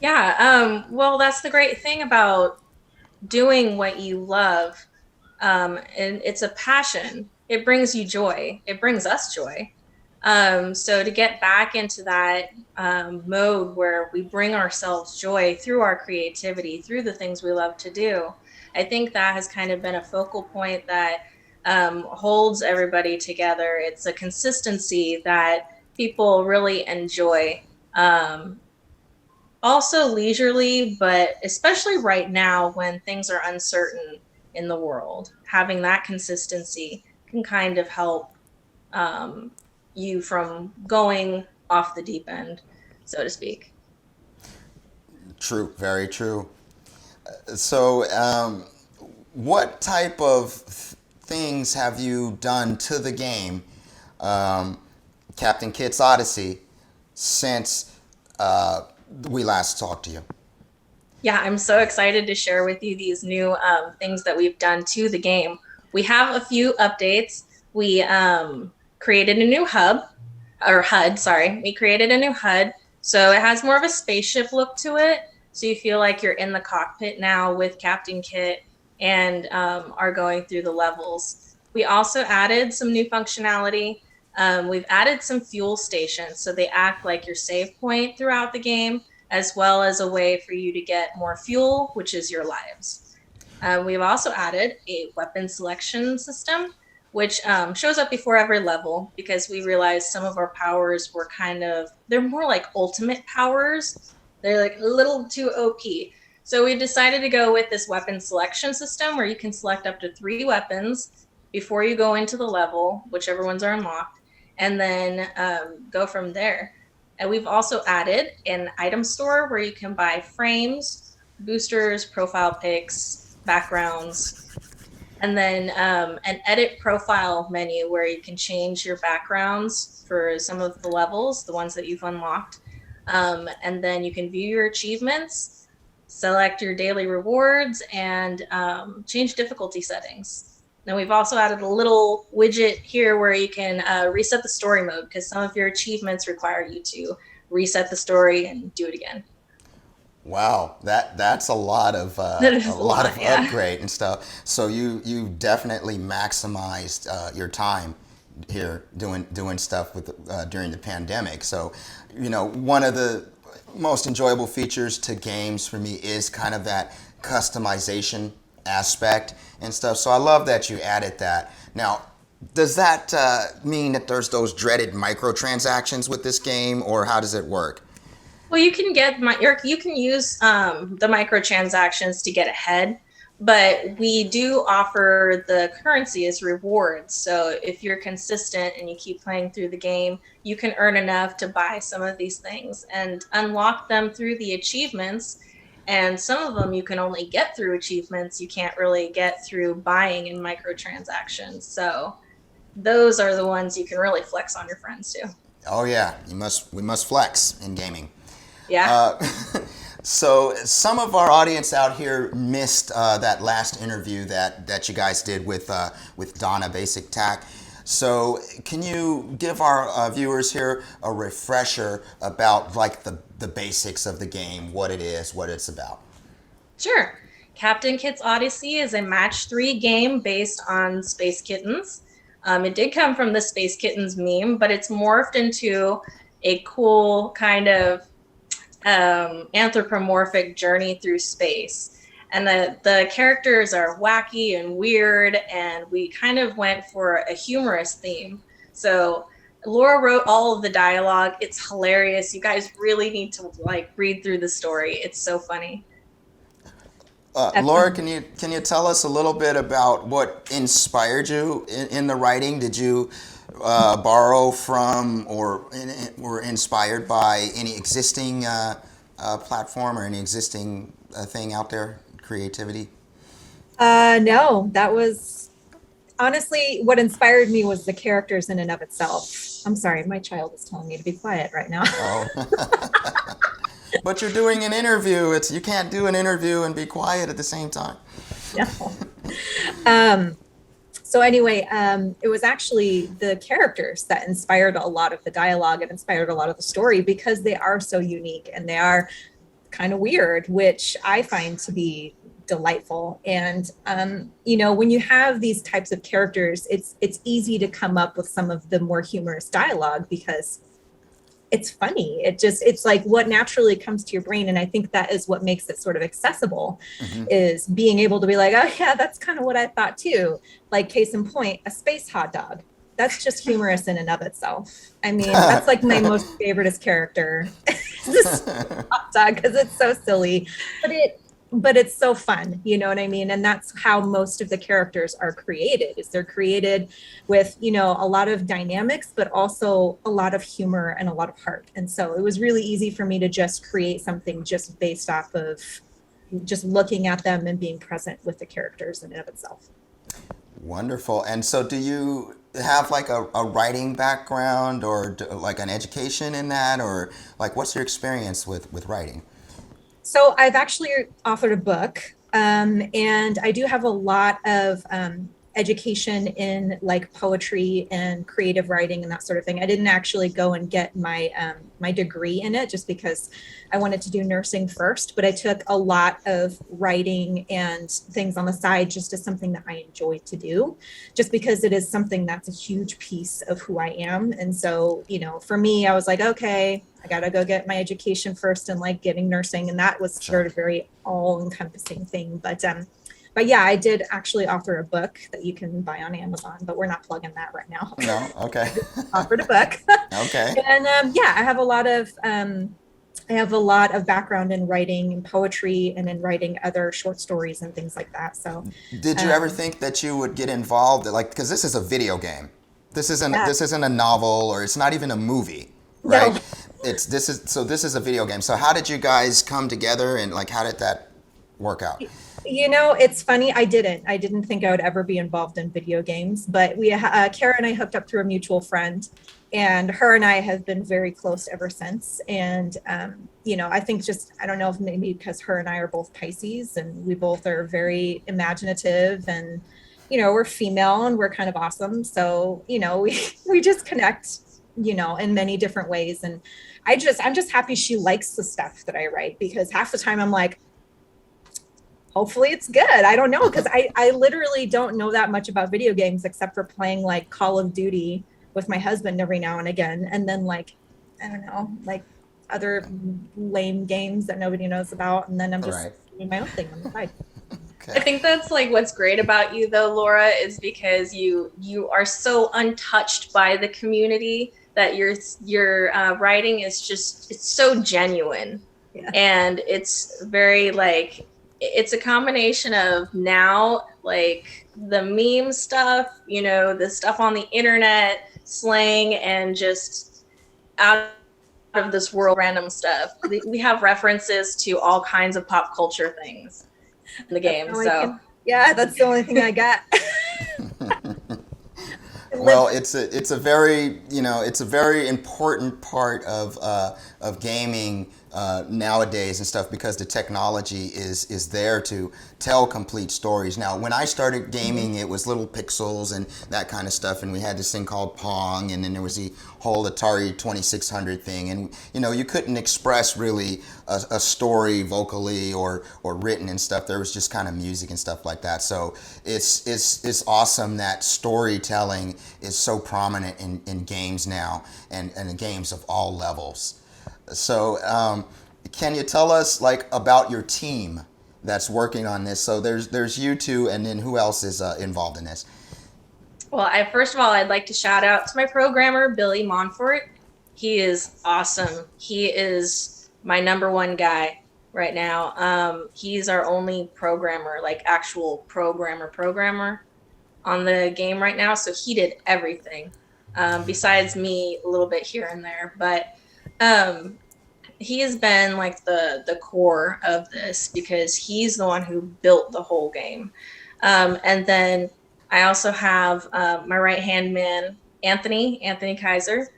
Yeah, well, that's the great thing about doing what you love, and it's a passion. It brings you joy. It brings us joy. So to get back into that mode where we bring ourselves joy through our creativity, through the things we love to do, I think that has kind of been a focal point that holds everybody together. It's a consistency that people really enjoy. Also leisurely, but especially right now when things are uncertain in the world, having that consistency can kind of help you from going off the deep end, so to speak. True, very true. So what type of things have you done to the game, Captain Kit's Odyssey, since we last talked to you? Yeah, I'm so excited to share with you these new things that we've done to the game. We have a few updates. We created a new HUD, sorry. We created a new HUD. So it has more of a spaceship look to it. So you feel like you're in the cockpit now with Captain Kit and are going through the levels. We also added some new functionality. We've added some fuel stations, so they act like your save point throughout the game, as well as a way for you to get more fuel, which is your lives. We've also added a weapon selection system, which shows up before every level because we realized some of our powers were they're more like ultimate powers. They're like a little too OP. So we decided to go with this weapon selection system where you can select up to 3 weapons before you go into the level, whichever ones are unlocked, and then go from there. And we've also added an item store where you can buy frames, boosters, profile pics, backgrounds, and then an edit profile menu where you can change your backgrounds for some of the levels, the ones that you've unlocked. And then you can view your achievements, select your daily rewards, and change difficulty settings. Then we've also added a little widget here where you can reset the story mode because some of your achievements require you to reset the story and do it again. Wow, that's a lot of upgrade and stuff. So you definitely maximized your time here doing stuff with during the pandemic. So, you know, one of the most enjoyable features to games for me is kind of that customization aspect and stuff. So I love that you added that. Now, does that mean that there's those dreaded microtransactions with this game, or how does it work? Well, you can you can use the microtransactions to get ahead, but we do offer the currency as rewards. So if you're consistent and you keep playing through the game, you can earn enough to buy some of these things and unlock them through the achievements. And some of them you can only get through achievements. You can't really get through buying in microtransactions. So those are the ones you can really flex on your friends too. Oh yeah, we must flex in gaming. Yeah. So some of our audience out here missed that last interview that you guys did with Donna Basic Tac. So can you give our viewers here a refresher about like the basics of the game, what it is, what it's about? Sure. Captain Kit's Odyssey is a match 3 game based on Space Kittens. It did come from the Space Kittens meme, but it's morphed into a cool kind of anthropomorphic journey through space. And the characters are wacky and weird, and we kind of went for a humorous theme. So Laura wrote all of the dialogue. It's hilarious. You guys really need to like read through the story. It's so funny. Laura, can you tell us a little bit about what inspired you in the writing? Did you borrow from or were inspired by any existing platform or any existing thing out there, creativity? No, that was honestly what inspired me was the characters in and of itself. I'm sorry, my child is telling me to be quiet right now. Oh. But you're doing an interview. You can't do an interview and be quiet at the same time. No. So anyway, it was actually the characters that inspired a lot of the dialogue and inspired a lot of the story because they are so unique and they are kind of weird, which I find to be delightful. And, when you have these types of characters, it's easy to come up with some of the more humorous dialogue because it's funny. It's like what naturally comes to your brain. And I think that is what makes it sort of accessible is being able to be like, oh yeah, that's kind of what I thought too. Like case in point, a space hot dog. That's just humorous in and of itself. I mean, that's like my most favoriteest character. This hot dog because it's so silly, but it's so fun, you know what I mean? And that's how most of the characters are created, is they're created with, a lot of dynamics, but also a lot of humor and a lot of heart. And so it was really easy for me to just create something just based off of just looking at them and being present with the characters in and of itself. Wonderful. And so do you have like a writing background or like an education in that, or like what's your experience with writing? So I've actually authored a book, and I do have a lot of education in like poetry and creative writing and that sort of thing. I didn't actually go and get my my degree in it just because I wanted to do nursing first, but I took a lot of writing and things on the side just as something that I enjoy to do, just because it is something that's a huge piece of who I am. And so, for me, I was like, okay, I got to go get my education first and like getting nursing. And that was sort of very all encompassing thing. But yeah, I did actually author a book that you can buy on Amazon, but we're not plugging that right now. No, okay. Offered a book. Okay. And I have a lot of background in writing and poetry and in writing other short stories and things like that. So did you ever think that you would get involved, like, because this is a video game. This isn't a novel, or it's not even a movie, right? No. This is a video game. So how did you guys come together, and like how did that work out? It's funny. I didn't think I would ever be involved in video games, but Kara and I hooked up through a mutual friend, and her and I have been very close ever since. And, I think I don't know if maybe because her and I are both Pisces and we both are very imaginative, and, we're female and we're kind of awesome. So, we just connect, in many different ways. And I'm just happy she likes the stuff that I write, because half the time I'm like, hopefully it's good. I don't know, because I literally don't know that much about video games except for playing like Call of Duty with my husband every now and again. And then like, I don't know, like other lame games that nobody knows about, and then I'm just Right. doing my own thing on the side. I think that's like what's great about you though, Laura, is because you are so untouched by the community that your writing is just, it's so genuine. Yeah. And it's very like, it's a combination of now like the meme stuff, you know, the stuff on the internet, slang, and just out of this world random stuff. We have references to all kinds of pop culture things in the game. So Yeah, that's the only thing I got. Well, it's a very, you know, it's a very important part of gaming nowadays and stuff, because the technology is there to tell complete stories. Now, when I started gaming, it was little pixels and that kind of stuff, and we had this thing called Pong, and then there was the whole Atari 2600 thing, and you know, you couldn't express really a story vocally or written and stuff. There was just kind of music and stuff like that. So it's awesome that storytelling is so prominent in games now, and in games of all levels. So can you tell us like about your team that's working on this? So there's you two, and then who else is involved in this? Well, first of all, I'd like to shout out to my programmer, Billy Monfort. He is awesome. He is my #1 guy right now. He's our only programmer, like actual programmer on the game right now. So he did everything, besides me a little bit here and there. But he has been like the core of this, because he's the one who built the whole game. And then I also have my right-hand man, Anthony Kaiser.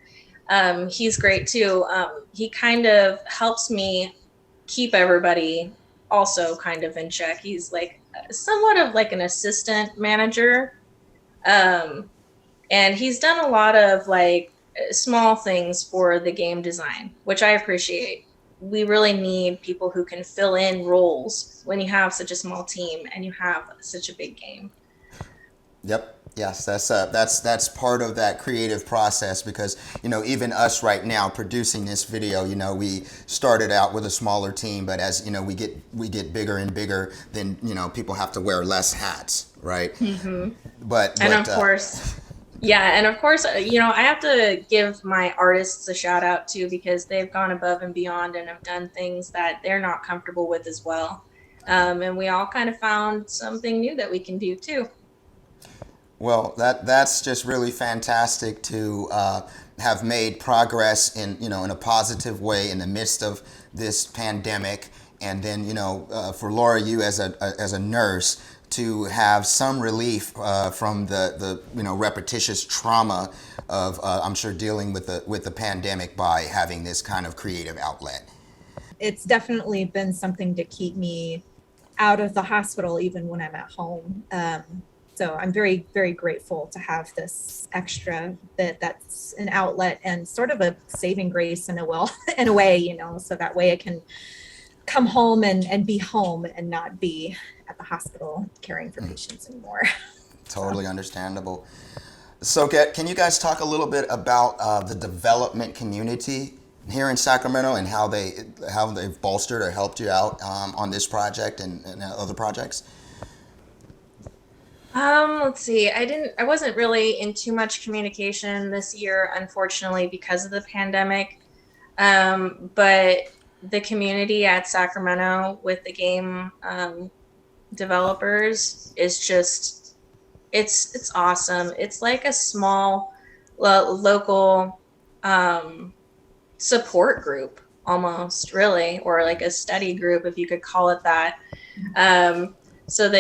He's great too. He kind of helps me keep everybody also kind of in check. He's like somewhat of like an assistant manager. And he's done a lot of like small things for the game design, which I appreciate. We really need people who can fill in roles when you have such a small team and you have such a big game. Yep. Yes, that's part of that creative process, because you know, even us right now producing this video, you know, we started out with a smaller team, but as you know, we get bigger and bigger, then you know, people have to wear less hats, right? Mm-hmm. But of course, yeah, and of course, you know, I have to give my artists a shout out too, because they've gone above and beyond and have done things that they're not comfortable with as well. And we all kind of found something new that we can do too. Well, that's just really fantastic to have made progress in, you know, in a positive way in the midst of this pandemic, and then you know, for Laura, you as a nurse, to have some relief from the you know, repetitious trauma of I'm sure dealing with the pandemic by having this kind of creative outlet. It's definitely been something to keep me out of the hospital even when I'm at home. So I'm very, very grateful to have this extra bit that's an outlet and sort of a saving grace in a way, you know, so that way I can come home and be home and not be at the hospital caring for patients anymore. Totally understandable. So can you guys talk a little bit about the development community here in Sacramento and how they've bolstered or helped you out on this project and other projects? Let's see. I wasn't really in too much communication this year, unfortunately, because of the pandemic. But the community at Sacramento with the game developers is just, it's awesome. It's like a small local support group almost, really, or like a study group, if you could call it that. So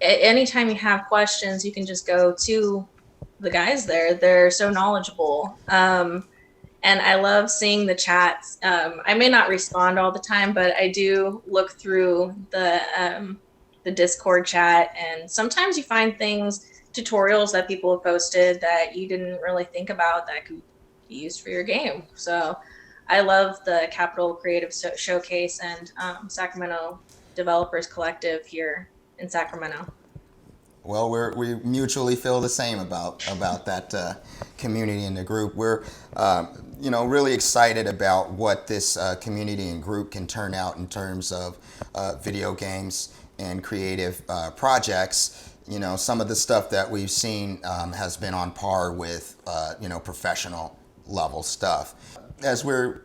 anytime you have questions, you can just go to the guys there. They're so knowledgeable. And I love seeing the chats. I may not respond all the time, but I do look through the Discord chat, and sometimes you find tutorials that people have posted that you didn't really think about that could be used for your game. So I love the Capital Creative Showcase and Sacramento Developers Collective here in Sacramento. Well, we mutually feel the same about that community and the group. We're really excited about what this community and group can turn out in terms of video games and creative projects. Some of the stuff that we've seen has been on par with, professional level stuff. As we're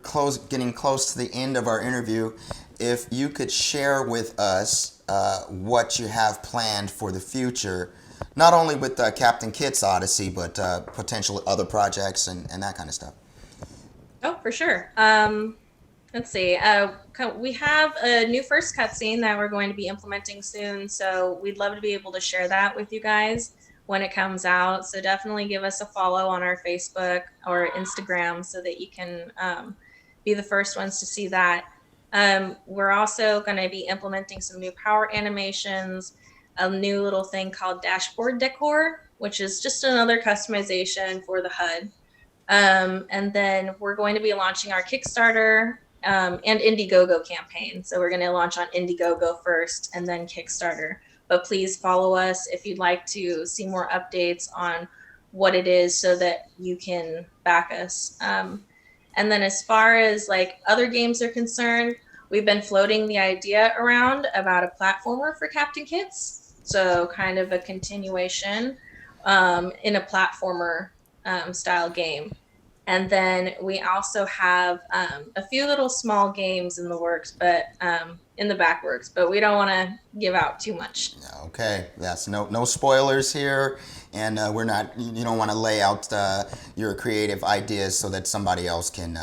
getting close to the end of our interview, if you could share with us what you have planned for the future, not only with Captain Kit's Odyssey, but potential other projects and that kind of stuff. Oh, for sure. Let's see. We have a new first cutscene that we're going to be implementing soon, so we'd love to be able to share that with you guys when it comes out. So definitely give us a follow on our Facebook or Instagram so that you can be the first ones to see that. We're also going to be implementing some new power animations, a new little thing called dashboard decor, which is just another customization for the HUD. And then we're going to be launching our Kickstarter and Indiegogo campaign. So we're going to launch on Indiegogo first and then Kickstarter. But please follow us if you'd like to see more updates on what it is so that you can back us. And then as far as like other games are concerned, we've been floating the idea around about a platformer for Captain Kits. So kind of a continuation in a platformer style game. And then we also have a few little small games in the works, but in the back works, but we don't want to give out too much. Okay, yes, no spoilers here, and you don't want to lay out your creative ideas so that somebody else can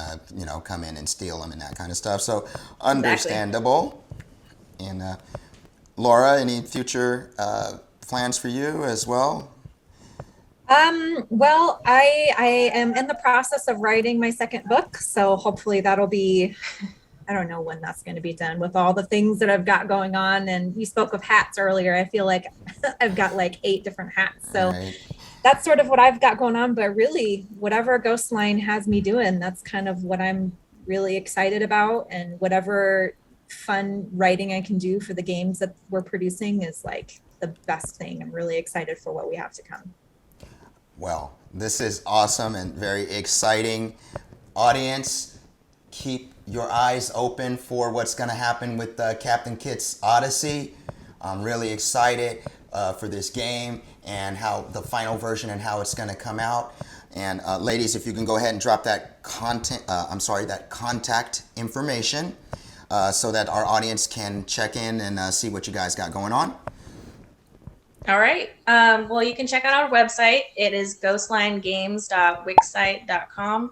come in and steal them and that kind of stuff. So understandable. Exactly. And Laura, any future plans for you as well? Well, I am in the process of writing my second book, so hopefully that'll be, I don't know when that's going to be done with all the things that I've got going on. And you spoke of hats earlier. I feel like I've got like 8 different hats. So that's sort of what I've got going on. But really, whatever Ghostline has me doing, that's kind of what I'm really excited about. And whatever fun writing I can do for the games that we're producing is like the best thing. I'm really excited for what we have to come. Well, this is awesome and very exciting. Audience, keep your eyes open for what's going to happen with Captain Kit's Odyssey. I'm really excited for this game and how the final version and how it's going to come out. And ladies, if you can go ahead and drop that that contact information so that our audience can check in and see what you guys got going on. All right. Well, you can check out our website. It is ghostlinegames.wixsite.com.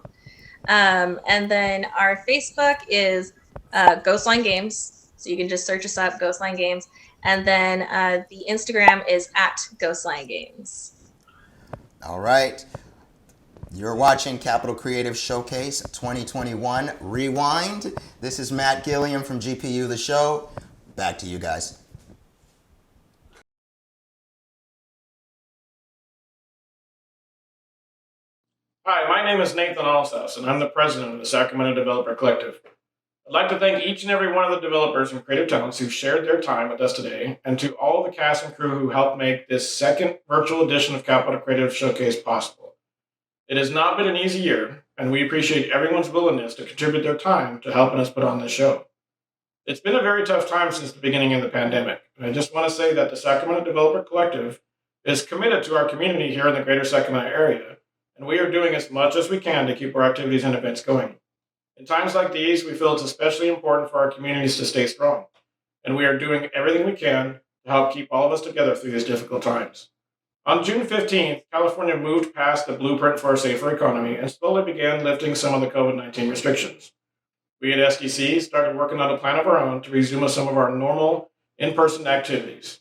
And then our Facebook is Ghostline Games. So you can just search us up, Ghostline Games. And then the Instagram is @Ghostline Games. All right. You're watching Capital Creative Showcase 2021 Rewind. This is Matt Gilliam from GPU The Show. Back to you guys. Hi, my name is Nathan Alsaus, and I'm the president of the Sacramento Developer Collective. I'd like to thank each and every one of the developers and creative talents who shared their time with us today, and to all the cast and crew who helped make this second virtual edition of Capital Creative Showcase possible. It has not been an easy year, and we appreciate everyone's willingness to contribute their time to helping us put on this show. It's been a very tough time since the beginning of the pandemic, and I just want to say that the Sacramento Developer Collective is committed to our community here in the greater Sacramento area, and we are doing as much as we can to keep our activities and events going. In times like these, we feel it's especially important for our communities to stay strong, and we are doing everything we can to help keep all of us together through these difficult times. On June 15th, California moved past the blueprint for a safer economy and slowly began lifting some of the COVID-19 restrictions. We at SDC started working on a plan of our own to resume some of our normal in-person activities.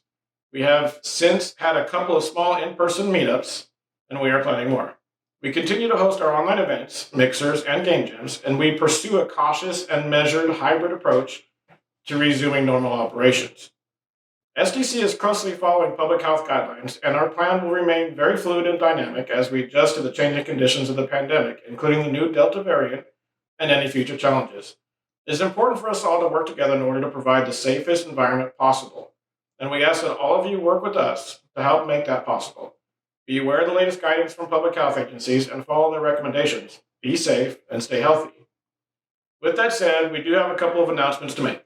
We have since had a couple of small in-person meetups, and we are planning more. We continue to host our online events, mixers, and game jams, and we pursue a cautious and measured hybrid approach to resuming normal operations. SDC is closely following public health guidelines, and our plan will remain very fluid and dynamic as we adjust to the changing conditions of the pandemic, including the new Delta variant and any future challenges. It is important for us all to work together in order to provide the safest environment possible, and we ask that all of you work with us to help make that possible. Be aware of the latest guidance from public health agencies and follow their recommendations. be safe, and stay healthy. With that said, we do have a couple of announcements to make.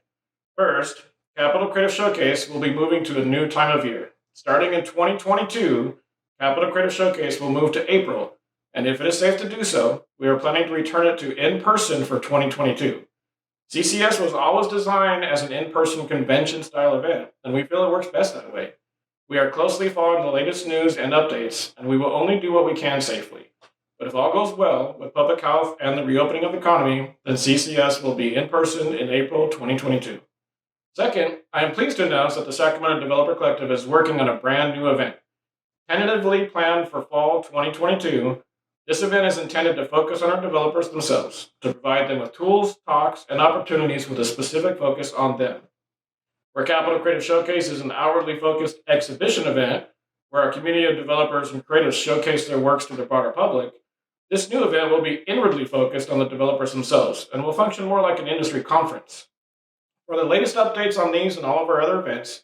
First, Capital Creative Showcase will be moving to a new time of year. Starting in 2022, Capital Creative Showcase will move to April, and if it is safe to do so, we are planning to return it to in-person for 2022. CCS was always designed as an in-person convention-style event, and we feel it works best that way. We are closely following the latest news and updates, and we will only do what we can safely. But if all goes well with public health and the reopening of the economy, then CCS will be in person in April 2022. Second, I am pleased to announce that the Sacramento Developer Collective is working on a brand new event. Tentatively planned for fall 2022, this event is intended to focus on our developers themselves, to provide them with tools, talks, and opportunities with a specific focus on them. Where Capital Creative Showcase is an outwardly focused exhibition event, where our community of developers and creatives showcase their works to the broader public, this new event will be inwardly focused on the developers themselves and will function more like an industry conference. For the latest updates on these and all of our other events,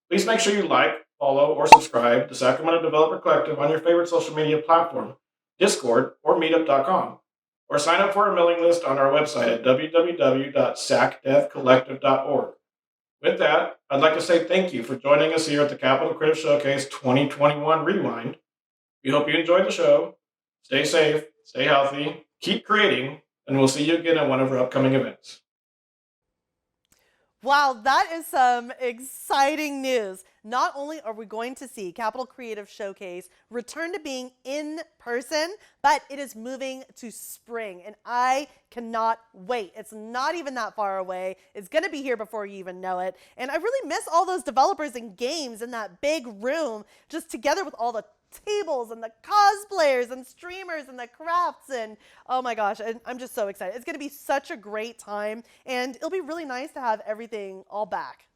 please make sure you like, follow, or subscribe to Sacramento Developer Collective on your favorite social media platform, Discord, or meetup.com, or sign up for our mailing list on our website at www.sacdevcollective.org. With that, I'd like to say thank you for joining us here at the Capital Creative Showcase 2021 Rewind. We hope you enjoyed the show. Stay safe, stay healthy, keep creating, and we'll see you again at one of our upcoming events. Wow, that is some exciting news. Not only are we going to see Capital Creative Showcase return to being in person, but it is moving to spring, and I cannot wait. It's not even that far away. It's going to be here before you even know it, and I really miss all those developers and games in that big room, just together with all the tables and the cosplayers and streamers and the crafts, and oh my gosh, I'm just so excited. It's going to be such a great time, and it'll be really nice to have everything all back.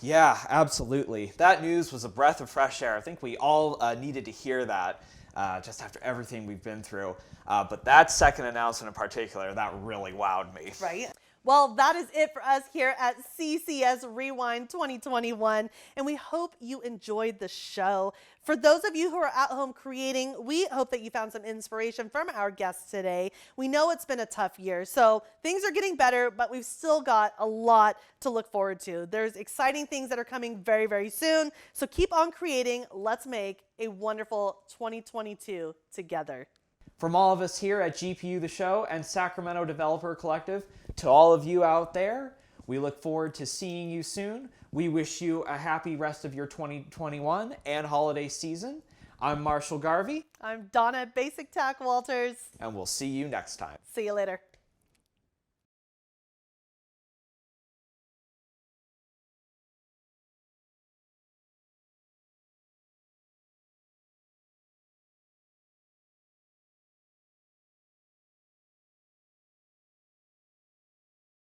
Yeah, absolutely. That news was a breath of fresh air. I think we all needed to hear that just after everything we've been through. But that second announcement in particular, that really wowed me. Right? Well, that is it for us here at CCS Rewind 2021, and we hope you enjoyed the show. For those of you who are at home creating, we hope that you found some inspiration from our guests today. We know it's been a tough year, so things are getting better, but we've still got a lot to look forward to. There's exciting things that are coming very, very soon, so keep on creating. Let's make a wonderful 2022 together. From all of us here at GPU The Show and Sacramento Developer Collective, to all of you out there, we look forward to seeing you soon. We wish you a happy rest of your 2021 and holiday season. I'm Marshall Garvey. I'm Donna Basic Tack Walters. And we'll see you next time. See you later.